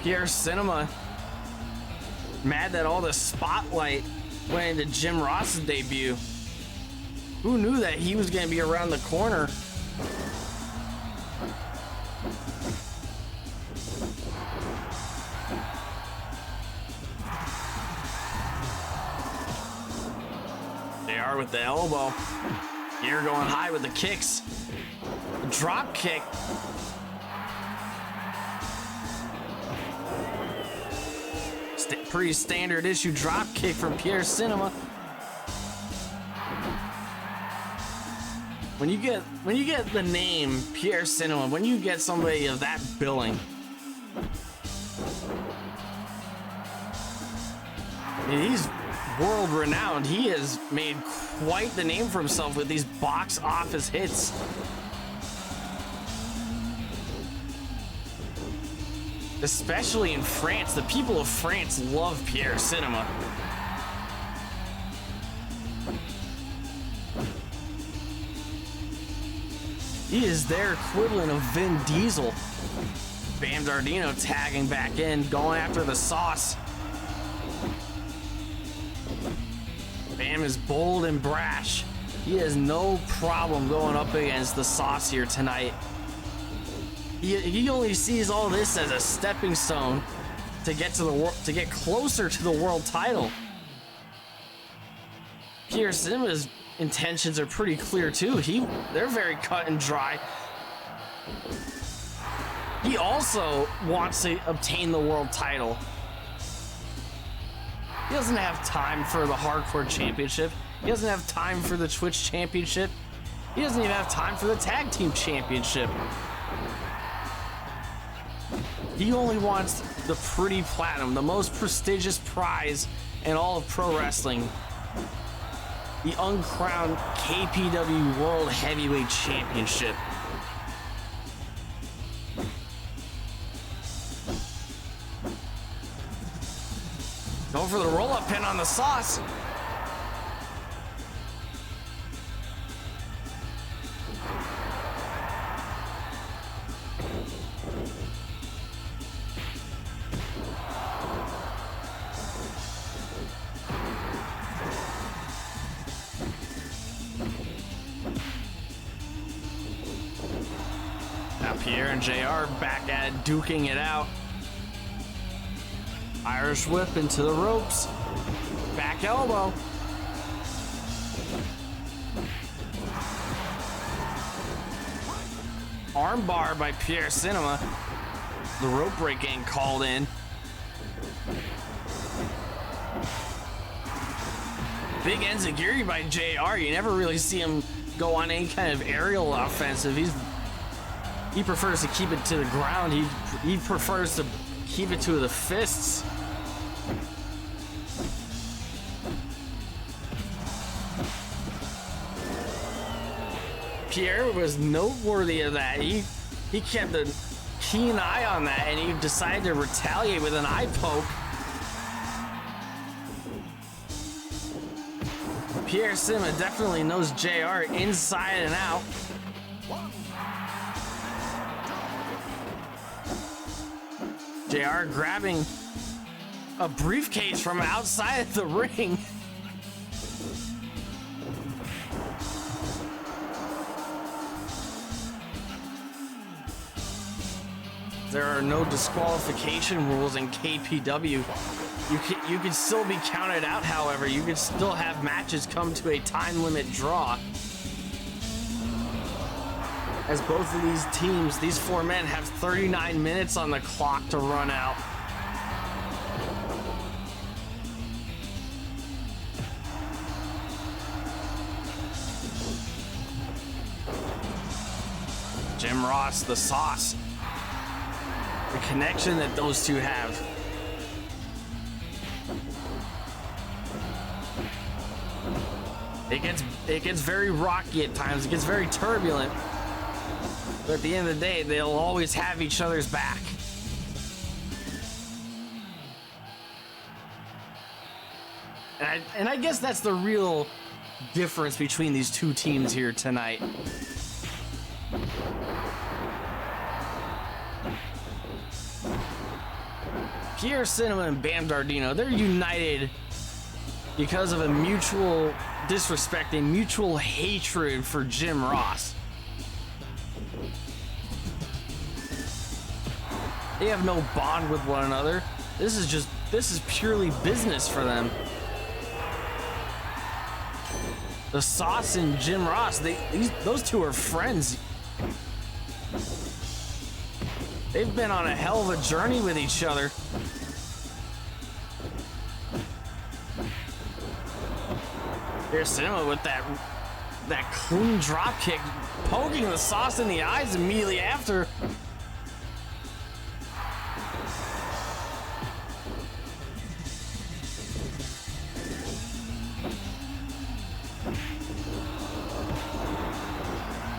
Pierre Cinema mad that all the spotlight went into Jim Ross's debut. Who knew that he was going to be around the corner? They are with the elbow. Here going high with the kicks. A drop kick. Pretty standard issue drop kick from Pierre Cinema. When you get the name Pierre Cinema, when you get somebody of that billing, I mean, he's world renowned. He has made quite the name for himself with these box office hits. Especially in France. The people of France love Pierre Cinema. He is their equivalent of Vin Diesel. Bam Dardino tagging back in, going after the Sauce. Bam is bold and brash. He has no problem going up against the Sauce here tonight. He only sees all this as a stepping stone to get closer to the world title. Pierre Cinema's intentions are pretty clear too. They're very cut and dry. He also wants to obtain the world title. He doesn't have time for the Hardcore Championship. He doesn't have time for the Twitch Championship. He doesn't even have time for the Tag Team Championship. He only wants the pretty platinum, the most prestigious prize in all of pro wrestling. The uncrowned KPW World Heavyweight Championship. Going for the roll-up pin on the Sauce. Pierre and JR back at it, duking it out. Irish whip into the ropes. Back elbow. Armbar by Pierre Cinema. The rope break getting called in. Big enziguri by JR. You never really see him go on any kind of aerial offensive. He prefers to keep it to the ground. He prefers to keep it to the fists. Pierre was noteworthy of that. He kept a keen eye on that, and he decided to retaliate with an eye poke. Pierre Cinema definitely knows JR inside and out. JR grabbing a briefcase from outside of the ring. There are no disqualification rules in KPW. You can still be counted out, however. You can still have matches come to a time limit draw. As both of these teams, these four men, have 39 minutes on the clock to run out. Jim Ross, the Sauce. The connection that those two have. It gets very rocky at times. It gets very turbulent. But at the end of the day, they'll always have each other's back. And I guess that's the real difference between these two teams here tonight. Pierre Cinema and Bam Dardino, they're united because of a mutual disrespect and mutual hatred for Jim Ross. They have no bond with one another. This is purely business for them. The Sauce and Jim Ross, those two are friends. They've been on a hell of a journey with each other. Here's Cinema with that clean drop kick, poking the Sauce in the eyes immediately after.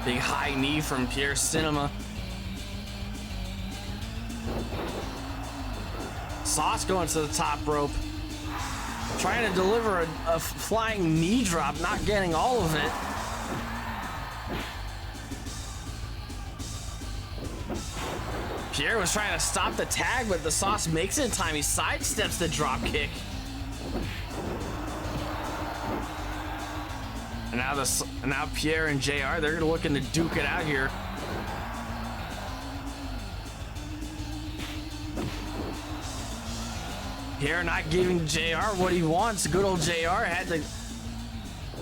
Big high knee from Pierre Cinema. Sauce going to the top rope. Trying to deliver a flying knee drop, not getting all of it. Pierre was trying to stop the tag, but the Sauce makes it in time. He sidesteps the drop kick. And now Pierre and JR, they're looking to duke it out here. Pierre not giving JR what he wants. Good old JR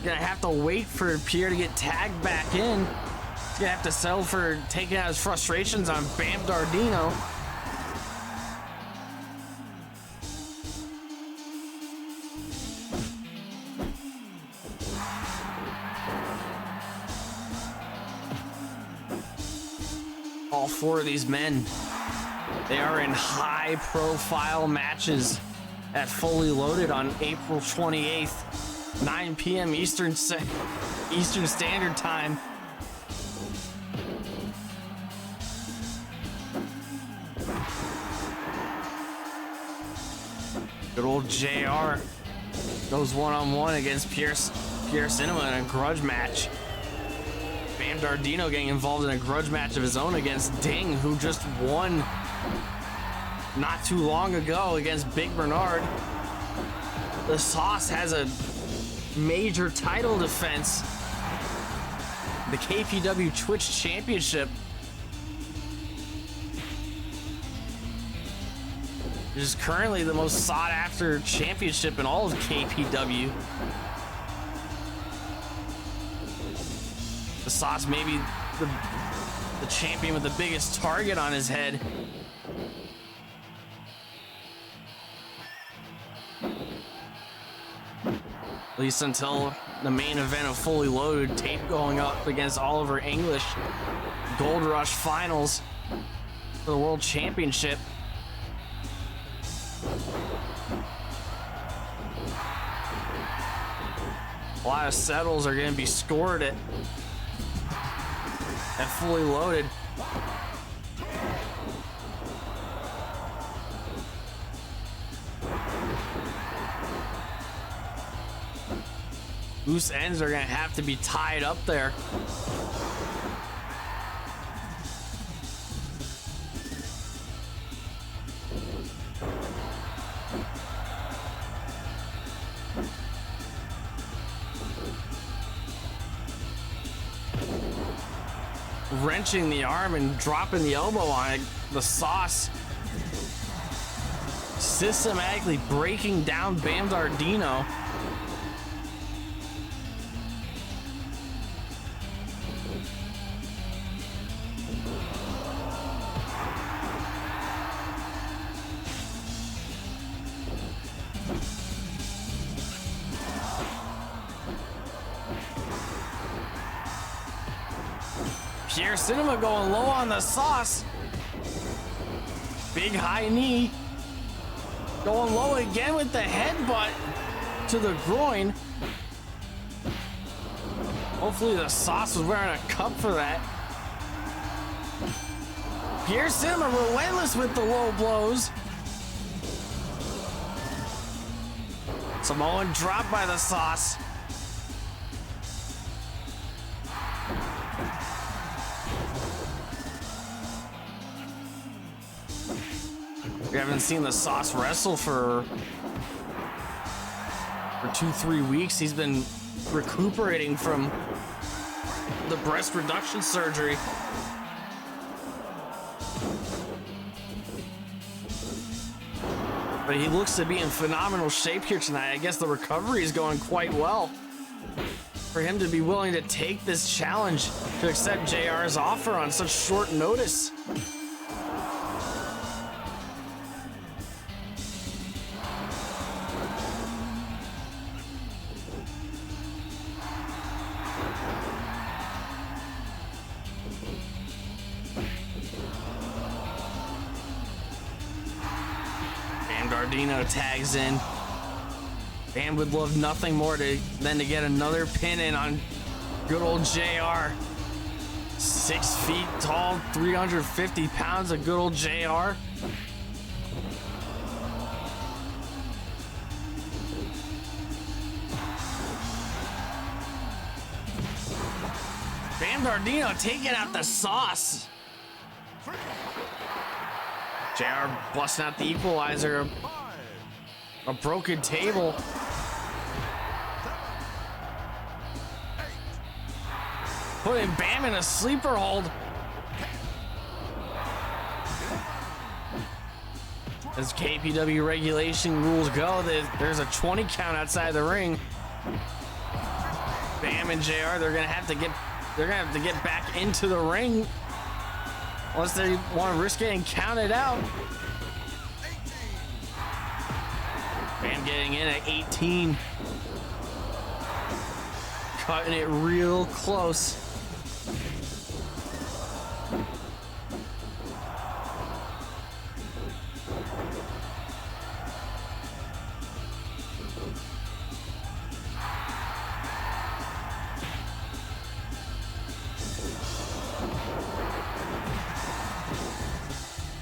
gonna have to wait for Pierre to get tagged back in. He's gonna have to settle for taking out his frustrations on Bam Dardino. All four of these men, they are in high-profile matches at Fully Loaded on April 28th, 9 p.m. Eastern Standard Time. Good old JR goes one-on-one against Pierre Cinema in a grudge match. Bam Dardino getting involved in a grudge match of his own against Ding, who just won not too long ago against Big Bernard. The Sauce has a major title defense, the KPW Twitch Championship. It is currently the most sought after championship in all of KPW. The Sauce may be the champion with the biggest target on his head. At least until the main event of Fully Loaded, tape going up against Oliver English. Gold Rush Finals for the World Championship. A lot of settles are going to be scored at Fully Loaded. Loose ends are going to have to be tied up there. wrenching the arm and dropping the elbow on it. The Sauce systematically breaking down Bam Dardino. Pierre Cinema going low on the Sauce. Big high knee. Going low again with the headbutt to the groin. Hopefully the Sauce was wearing a cup for that. Pierre Cinema relentless with the low blows. Samoan drop by the Sauce. We haven't seen the Sauce wrestle for 2-3 weeks. He's been recuperating from the breast reduction surgery. But he looks to be in phenomenal shape here tonight. I guess the recovery is going quite well. For him to be willing to take this challenge, to accept JR's offer on such short notice. Dardino tags in. Bam would love nothing more than to get another pin in on good old JR. 6 feet tall, 350 pounds of good old JR. Bam Dardino taking out the Sauce. JR busting out the equalizer. A broken table. Putting Bam in a sleeper hold. As KPW regulation rules go, there's a 20 count outside the ring. Bam and JR, they're gonna have to get back into the ring. Unless they want to risk getting counted out. Bam getting in at 18. Cutting it real close.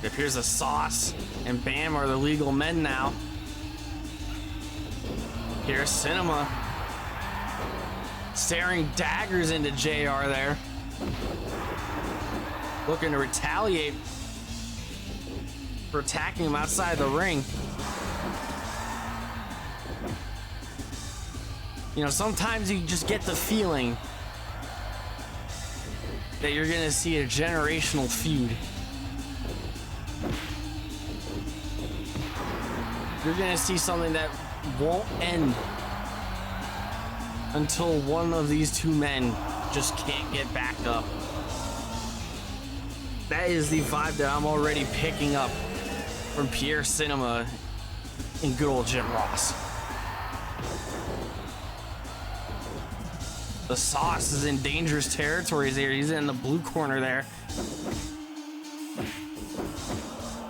It appears the Sauce and Bam are the legal men now. Here's Cinema staring daggers into JR there. Looking to retaliate for attacking him outside the ring. You know, sometimes you just get the feeling that you're gonna see a generational feud. You're gonna see something that won't end until one of these two men just can't get back up. That is the vibe that I'm already picking up from Pierre Cinema and good old Jim Ross. The Sauce is in dangerous territories here. He's in the blue corner there.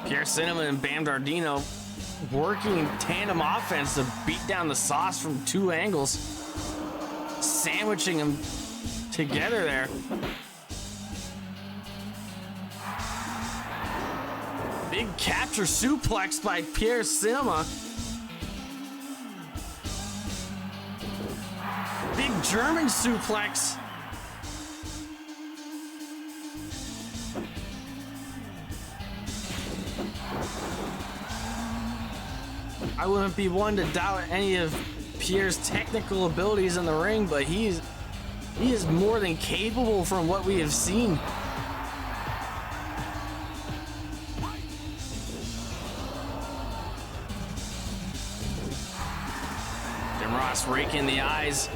Pierre Cinema and Bam Dardino working tandem offense to beat down the Sauce from 2 angles, sandwiching them together there. Big capture suplex by Pierre Cinema. Big German suplex. I wouldn't be one to doubt any of Pierre's technical abilities in the ring, but he is more than capable from what we have seen Jim Ross raking the eyes.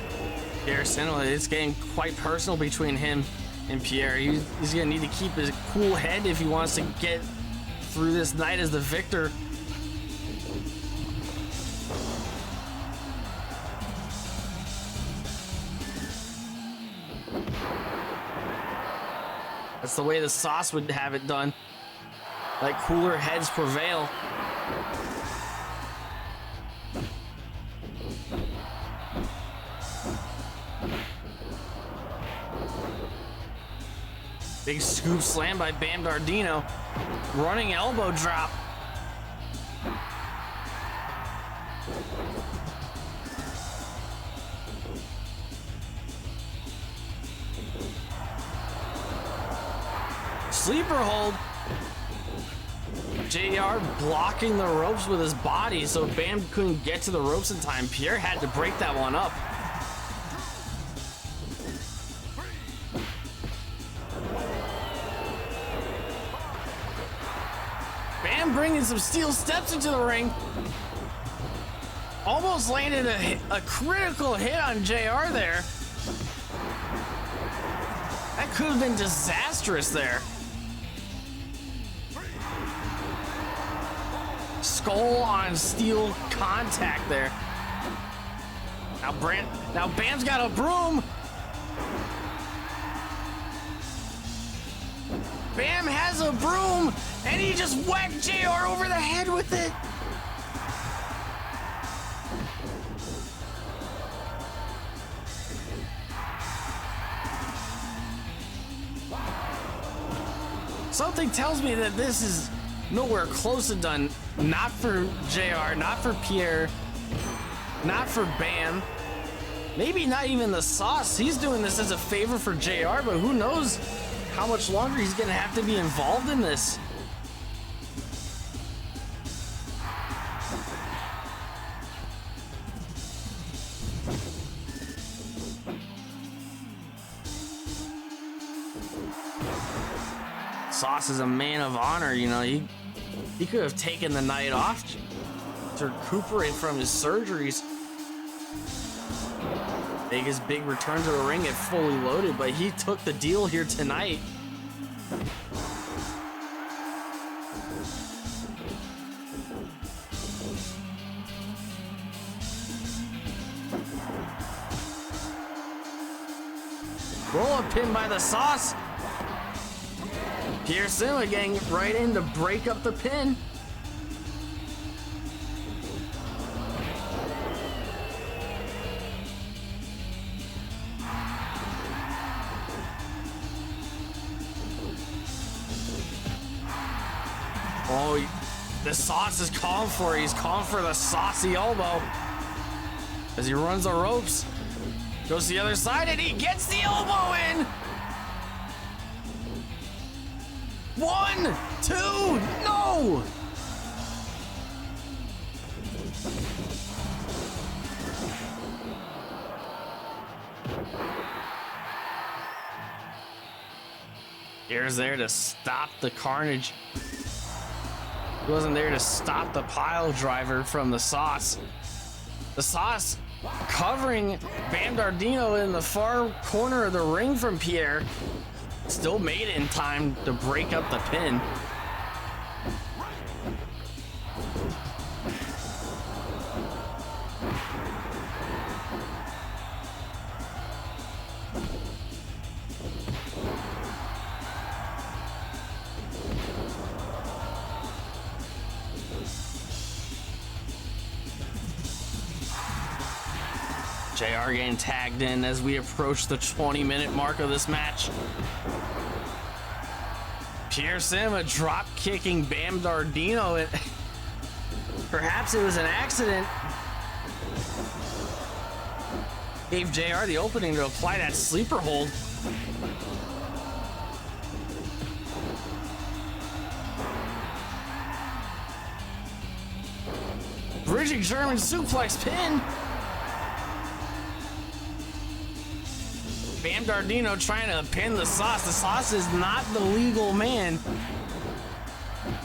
Pierre Sinway, it's getting quite personal between him and Pierre. He's gonna need to keep his cool head if he wants to get through this night as the victor. That's the way the sauce would have it done. Like cooler heads prevail. Big scoop slam by Bam Dardino. Running elbow drop. Sleeper hold. JR blocking the ropes with his body so Bam couldn't get to the ropes in time. Pierre had to break that one up. Bam bringing some steel steps into the ring. Almost landed a critical hit on JR there. That could have been disastrous there. Skull on steel contact there. Now Bam's got a broom. Bam has a broom, and he just whacked JR over the head with it. Something tells me that this is nowhere close to done. Not for JR, not for Pierre, not for Bam. Maybe not even the Sauce. He's doing this as a favor for JR, but who knows how much longer he's gonna have to be involved in this. Sauce is a man of honor, you know. He could have taken the night off to recuperate from his surgeries. Make his big return to the ring at fully loaded, but he took the deal here tonight. Roll-up pin by the Sauce. Pierre Sinway getting right in to break up the pin. Oh, the Sauce is calling for it. He's calling for the saucy elbow as he runs the ropes. Goes to the other side and he gets the elbow in. 1, 2, no! Pierre's there to stop the carnage. He wasn't there to stop the pile driver from the Sauce. The Sauce covering Bam Dardino in the far corner of the ring from Pierre. Still made it in time to break up the pin. JR getting tagged in as we approach the 20-minute mark of this match. Pierre Sinway drop kicking Bam Dardino. Perhaps it was an accident. Gave JR the opening to apply that sleeper hold. Bridging German suplex pin. Bam Dardino trying to pin the Sauce. The Sauce is not the legal man.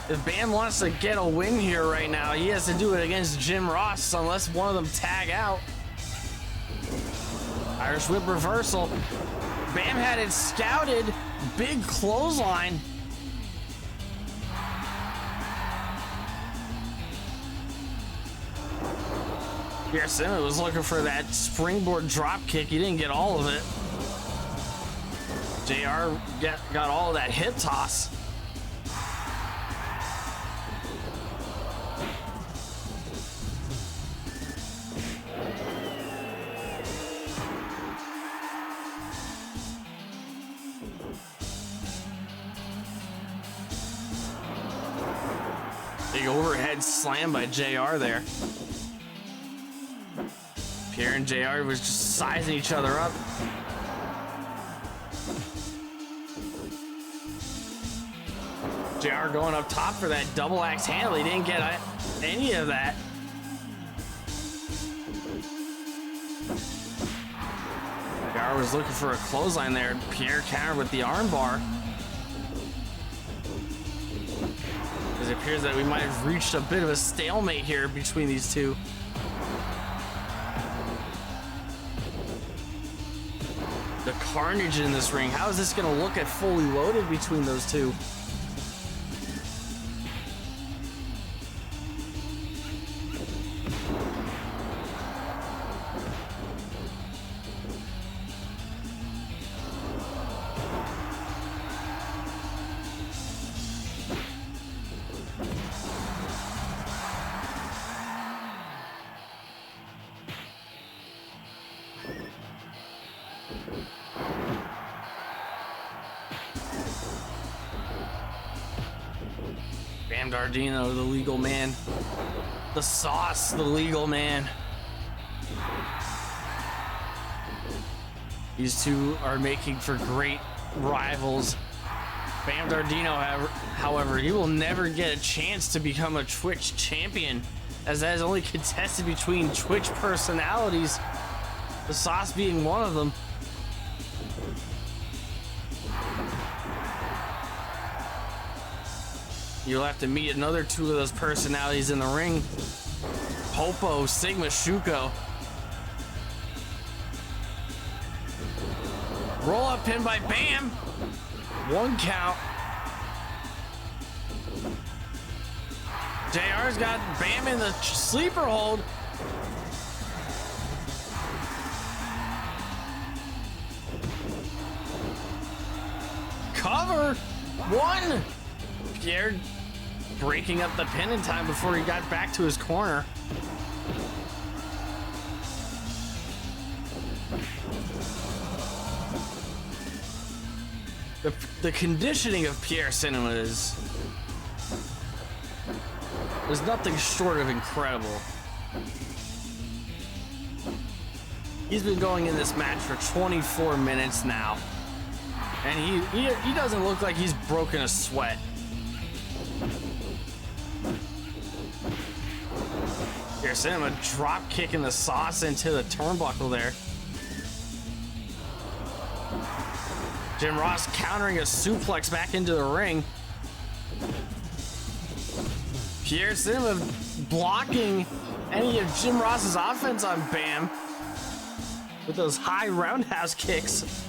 If Bam wants to get a win here right now, he has to do it against Jim Ross unless one of them tag out. Irish whip reversal. Bam had it scouted. Big clothesline. Garcia was looking for that springboard drop kick. He didn't get all of it. JR got all of that hip toss. Big overhead slam by JR there. Pierre and JR was just sizing each other up. JR going up top for that double axe handle. He didn't get any of that. JR was looking for a clothesline there. Pierre countered with the armbar. It appears that we might have reached a bit of a stalemate here between these two. The carnage in this ring. How is this going to look at fully loaded between those two? Bam Dardino, the legal man. The Sauce, the legal man. These two are making for great rivals. Bam Dardino, however, he will never get a chance to become a Twitch champion, as that is only contested between Twitch personalities, the Sauce being one of them. You'll have to meet another two of those personalities in the ring. Popo, Sigma, Shuko. Roll up pin by Bam. One count. JR's got Bam in the sleeper hold. Cover. One. Pierre breaking up the pin in time before he got back to his corner. The conditioning of Pierre Cinema is nothing short of incredible. He's been going in this match for 24 minutes now, and he doesn't look like he's broken a sweat. Pierre Cinema drop kicking the Sauce into the turnbuckle there. Jim Ross countering a suplex back into the ring. Pierre Cinema blocking any of Jim Ross's offense on Bam with those high roundhouse kicks.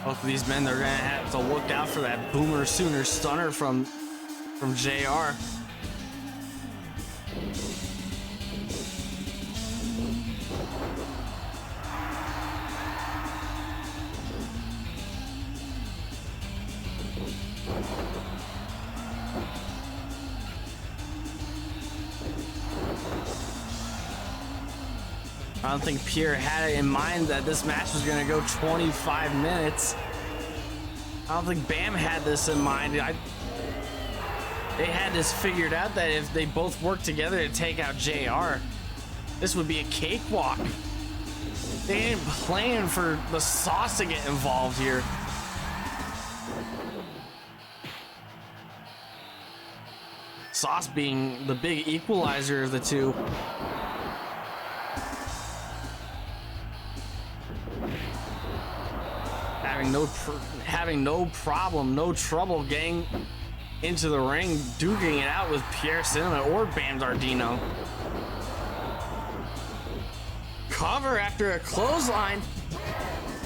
Both of these men, they're gonna have to look out for that Boomer Sooner stunner from JR. I don't think Pierre had it in mind that this match was going to go 25 minutes. I don't think Bam had this in mind. They had this figured out that if they both worked together to take out JR, this would be a cakewalk. They didn't plan for the Sauce to get involved here. Sauce being the big equalizer of the two. Having no problem, no trouble getting into the ring, duking it out with Pierre Cinnamon or Bam Dardino. Cover after a clothesline.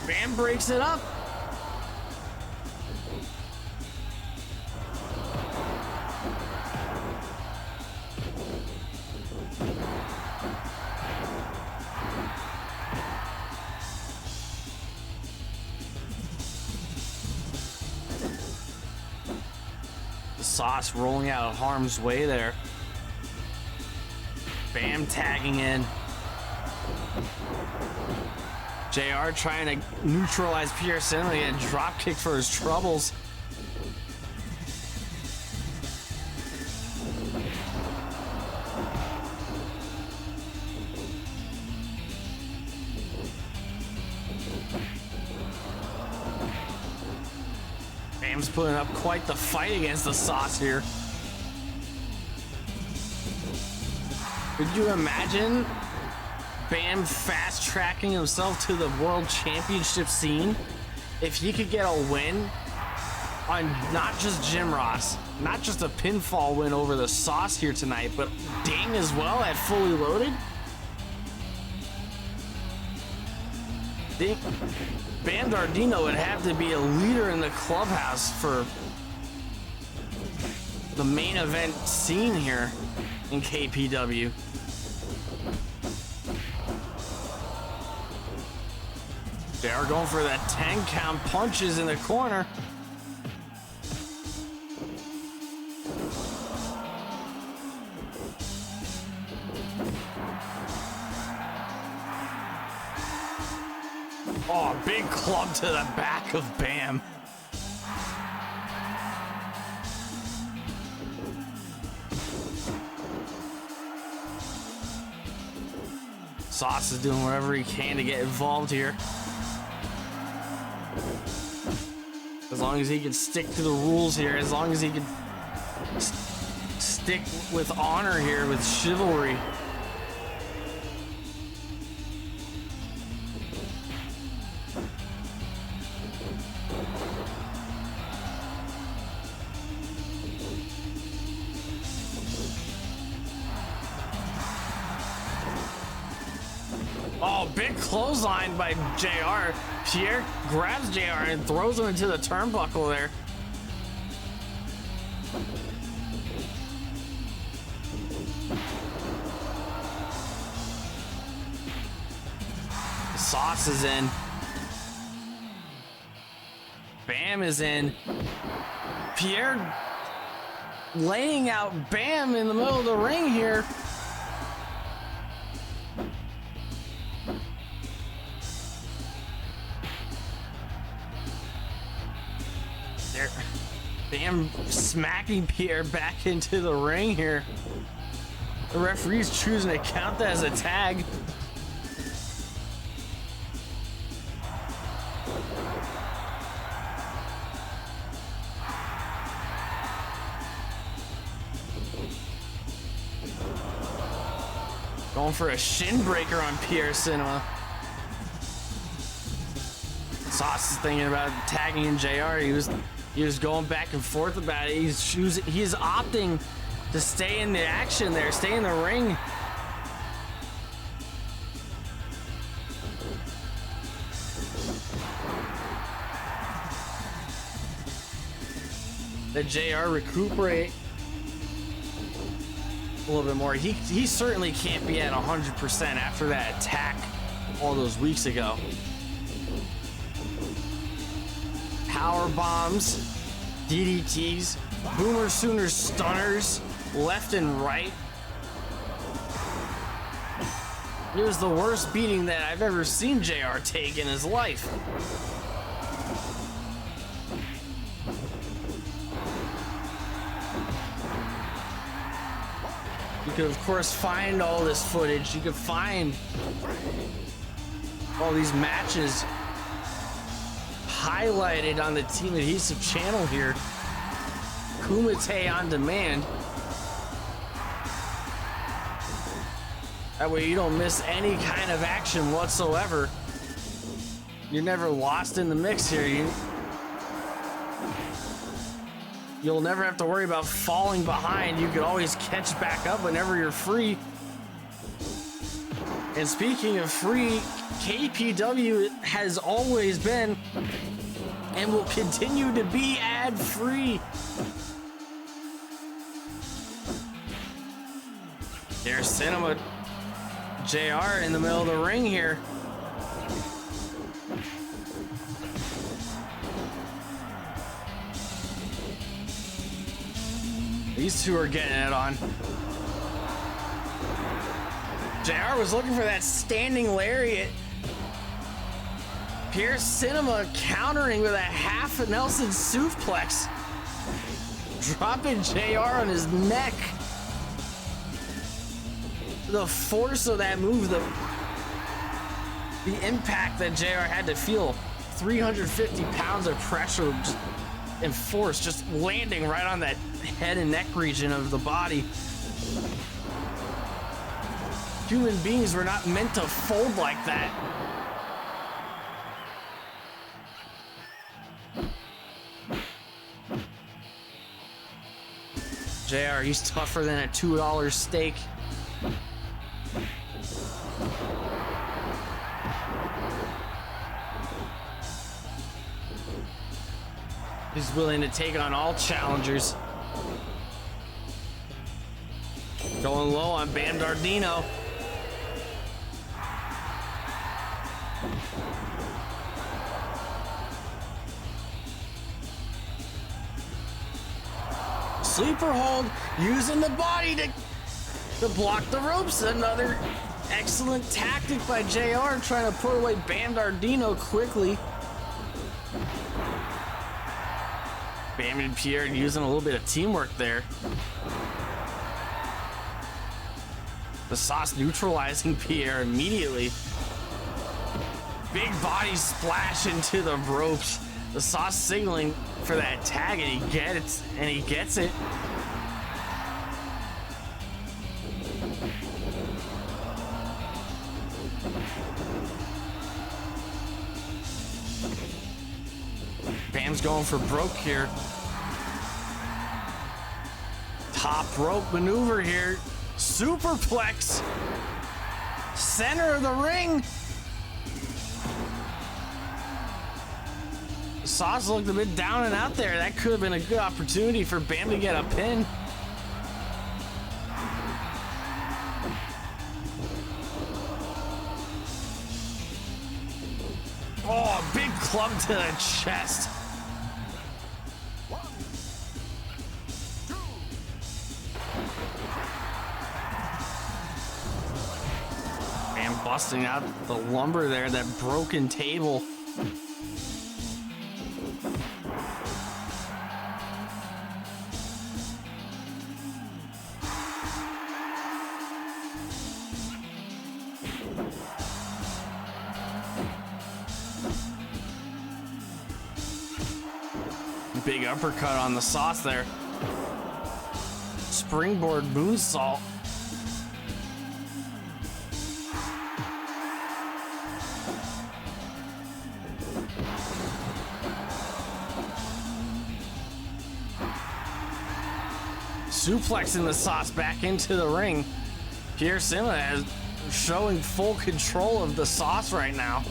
Bam breaks it up. Sauce rolling out of harm's way there. Bam tagging in. JR trying to neutralize Pierre Cinnamon and drop kick for his troubles. Bam's putting up quite the fight against the Sauce here. Could you imagine Bam fast tracking himself to the World Championship scene if he could get a win on not just Jim Ross, not just a pinfall win over the Sauce here tonight, but Ding as well at Fully Loaded? Bam Dardino would have to be a leader in the clubhouse for the main event scene here in KPW. They are going for that 10 count punches in the corner. Oh, big club to the back of Bam. Sauce is doing whatever he can to get involved here. As long as he can stick to the rules here, as long as he can stick with honor here, with chivalry. Oh, big clothesline by JR. Pierre grabs JR and throws him into the turnbuckle there. The Sauce is in. Bam is in. Pierre laying out Bam in the middle of the ring here. Bam smacking Pierre back into the ring here. The referee's choosing to count that as a tag. Going for a shin breaker on Pierre Cinema. Sauce is thinking about tagging in JR. He was going back and forth about it. He's opting to stay in the action there, stay in the ring. Let JR recuperate a little bit more. He certainly can't be at 100% after that attack all those weeks ago. Power bombs, DDTs, Boomer Sooner stunners, left and right. It was the worst beating that I've ever seen JR take in his life. You could, of course, find all this footage. You could find all these matches highlighted on the Team Adhesive channel here. Kumite on demand. That way you don't miss any kind of action whatsoever. You're never lost in the mix here. You'll never have to worry about falling behind. You can always catch back up whenever you're free. And speaking of free, KPW has always been and will continue to be ad-free. There's Cinema JR in the middle of the ring here. These two are getting it on. JR was looking for that standing lariat. Here's Cinema countering with a half Nelson suplex. Dropping JR on his neck. The force of that move, the impact that JR had to feel, 350 pounds of pressure and force just landing right on that head and neck region of the body. Human beings were not meant to fold like that. JR, he's tougher than a $2 steak. He's willing to take on all challengers. Going low on Bam Dardino. Sleeper hold, using the body to block the ropes. Another excellent tactic by JR, trying to put away Bam Dardino quickly. Bam and Pierre using a little bit of teamwork there. The Sauce neutralizing Pierre immediately. Big body splash into the ropes. The Sauce signaling for that tag, and he gets it. Bam's going for broke here. Top rope maneuver here. Superplex. Center of the ring. Sauce looked a bit down and out there. That could have been a good opportunity for Bam to get a pin. Oh, big club to the chest. Bam busting out the lumber there, that broken table. Big uppercut on the Sauce there. Springboard moonsault. Suplexing the Sauce back into the ring. Pierre Cinema is showing full control of the Sauce right now.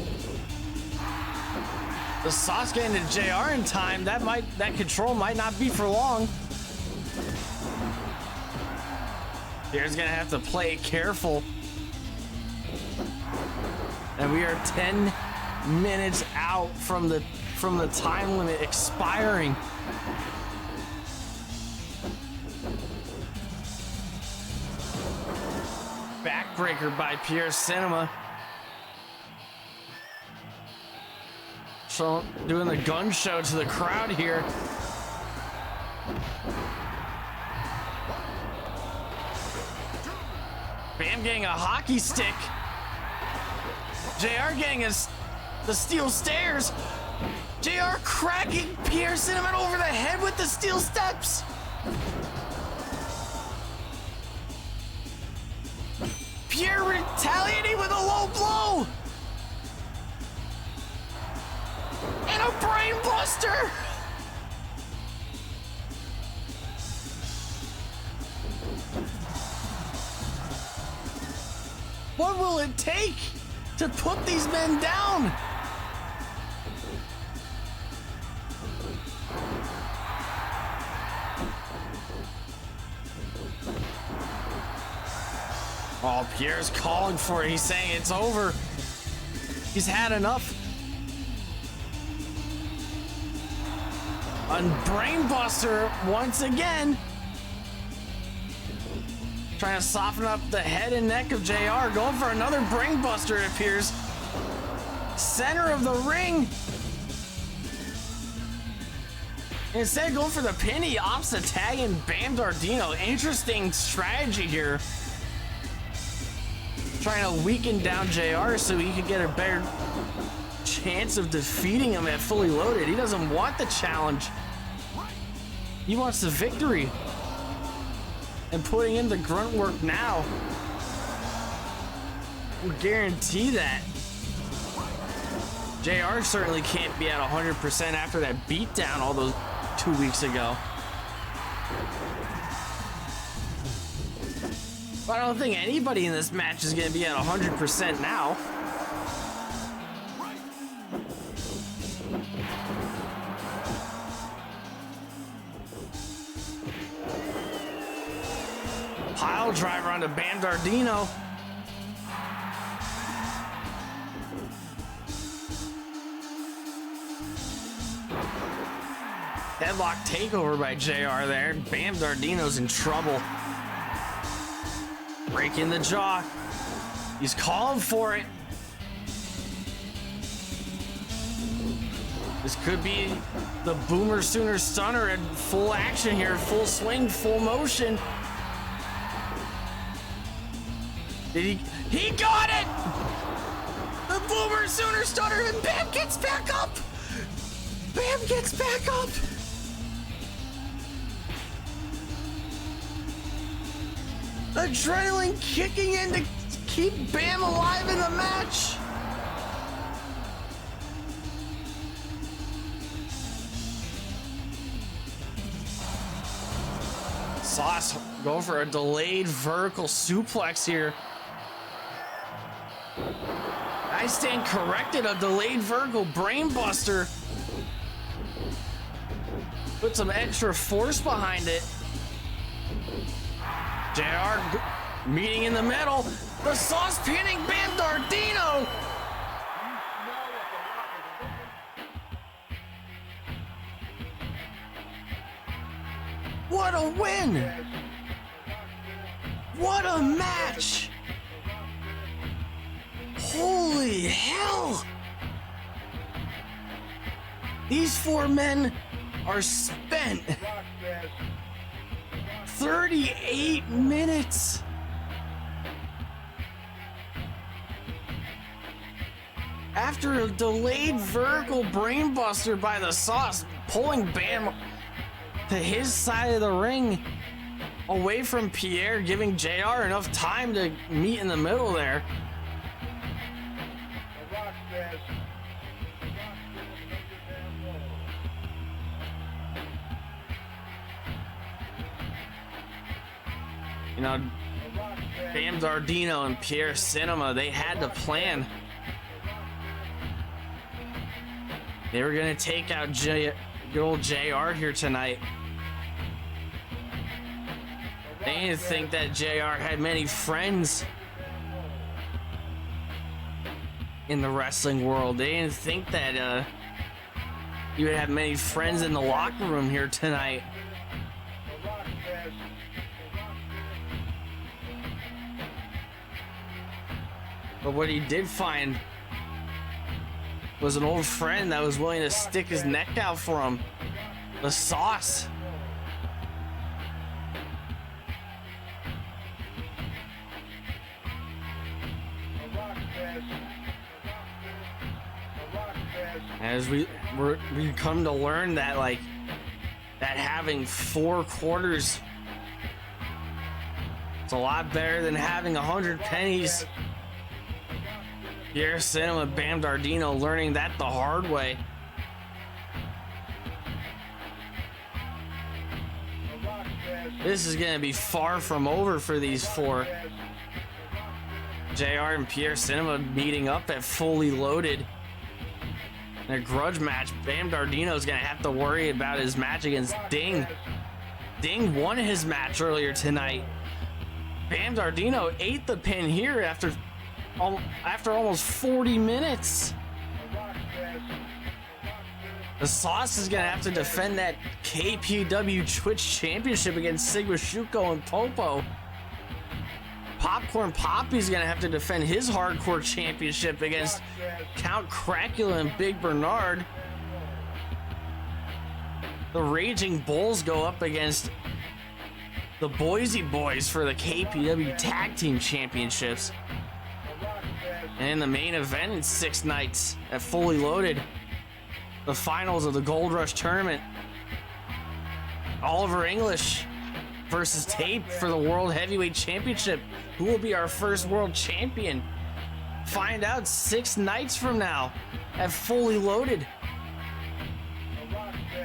The Sauce getting to JR in time, that control might not be for long. Pierre's gonna have to play it careful. And we are 10 minutes out from the time limit expiring. Backbreaker by Pierre Cinema. So doing the gun show to the crowd here. Bam getting a hockey stick. JR getting the steel stairs. JR cracking Pierre Cinnamon over the head with the steel steps. Pierre retaliating with a low blow. And a brain buster. What will it take to put these men down? Oh, Pierre's calling for it. He's saying it's over. He's had enough. On Brainbuster once again. Trying to soften up the head and neck of JR. Going for another Brainbuster, it appears. Center of the ring. Instead, going for the pin, he opts to tag in Bam Dardino. Interesting strategy here. Trying to weaken down JR so he could get a better chance of defeating him at Fully Loaded. He doesn't want the challenge. He wants the victory. And putting in the grunt work now will guarantee that. JR certainly can't be at 100% after that beatdown all those 2 weeks ago. But I don't think anybody in this match is going to be at 100% now. Pile driver onto Bam Dardino. Headlock takeover by JR there. Bam Dardino's in trouble. Breaking the jaw. He's calling for it. This could be the Boomer Sooner Stunner in full action here. Full swing, full motion. Did he got it! The Boomer Sooner Stunner, and Bam gets back up! Bam gets back up! Adrenaline kicking in to keep Bam alive in the match. Sauce going for a delayed vertical suplex here. I stand corrected, a delayed vertical brainbuster. Put some extra force behind it. JR meeting in the middle. The Sauce pinning Bam Dardino. What a win! What a match! Holy hell! These four men are spent. 38 minutes. After a delayed vertical brainbuster by the Sauce, pulling Bam to his side of the ring, away from Pierre, giving JR enough time to meet in the middle there. You know, Bam Dardino and Pierre Cinema, they had to plan. They were gonna take out good old JR here tonight. They didn't think that JR had many friends in the wrestling world. They didn't think that you would have many friends in the locker room here tonight. But what he did find was an old friend that was willing to stick his neck out for him. The Sauce. As we come to learn that, like, that having 4 quarters It's a lot better than having 100 pennies. Pierre Cinema, Bam Dardino learning that the hard way. This is going to be far from over for these four. JR and Pierre Cinema meeting up at Fully Loaded. In a grudge match, Bam Dardino is going to have to worry about his match against Ding. Ding won his match earlier tonight. Bam Dardino ate the pin here after almost 40 minutes. The Sauce is going to have to defend that KPW Twitch Championship against Sigma Shuko and Popo. Popcorn Poppy's going to have to defend his Hardcore Championship against Count Cracula and Big Bernard. The Raging Bulls go up against the Boise Boys for the KPW Tag Team Championships. And in the main event in 6 nights at Fully Loaded, the finals of the Gold Rush Tournament, Oliver English versus Tape for the World Heavyweight Championship. Who will be our first world champion? Find out 6 nights from now at Fully Loaded.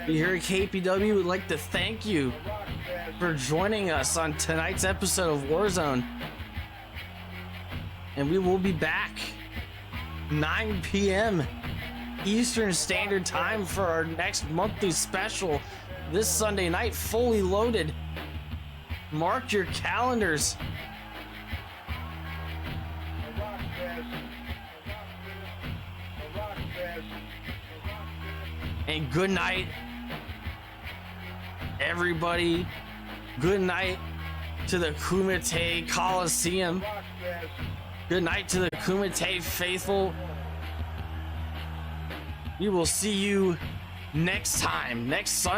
We here at KPW would like to thank you for joining us on tonight's episode of Warzone. And we will be back 9 p.m. Eastern Standard Time for our next monthly special this Sunday night, Fully Loaded. Mark your calendars. And good night, everybody. Good night to the Kumite Coliseum. Good night to the Kumite faithful. We will see you next time, next Sunday.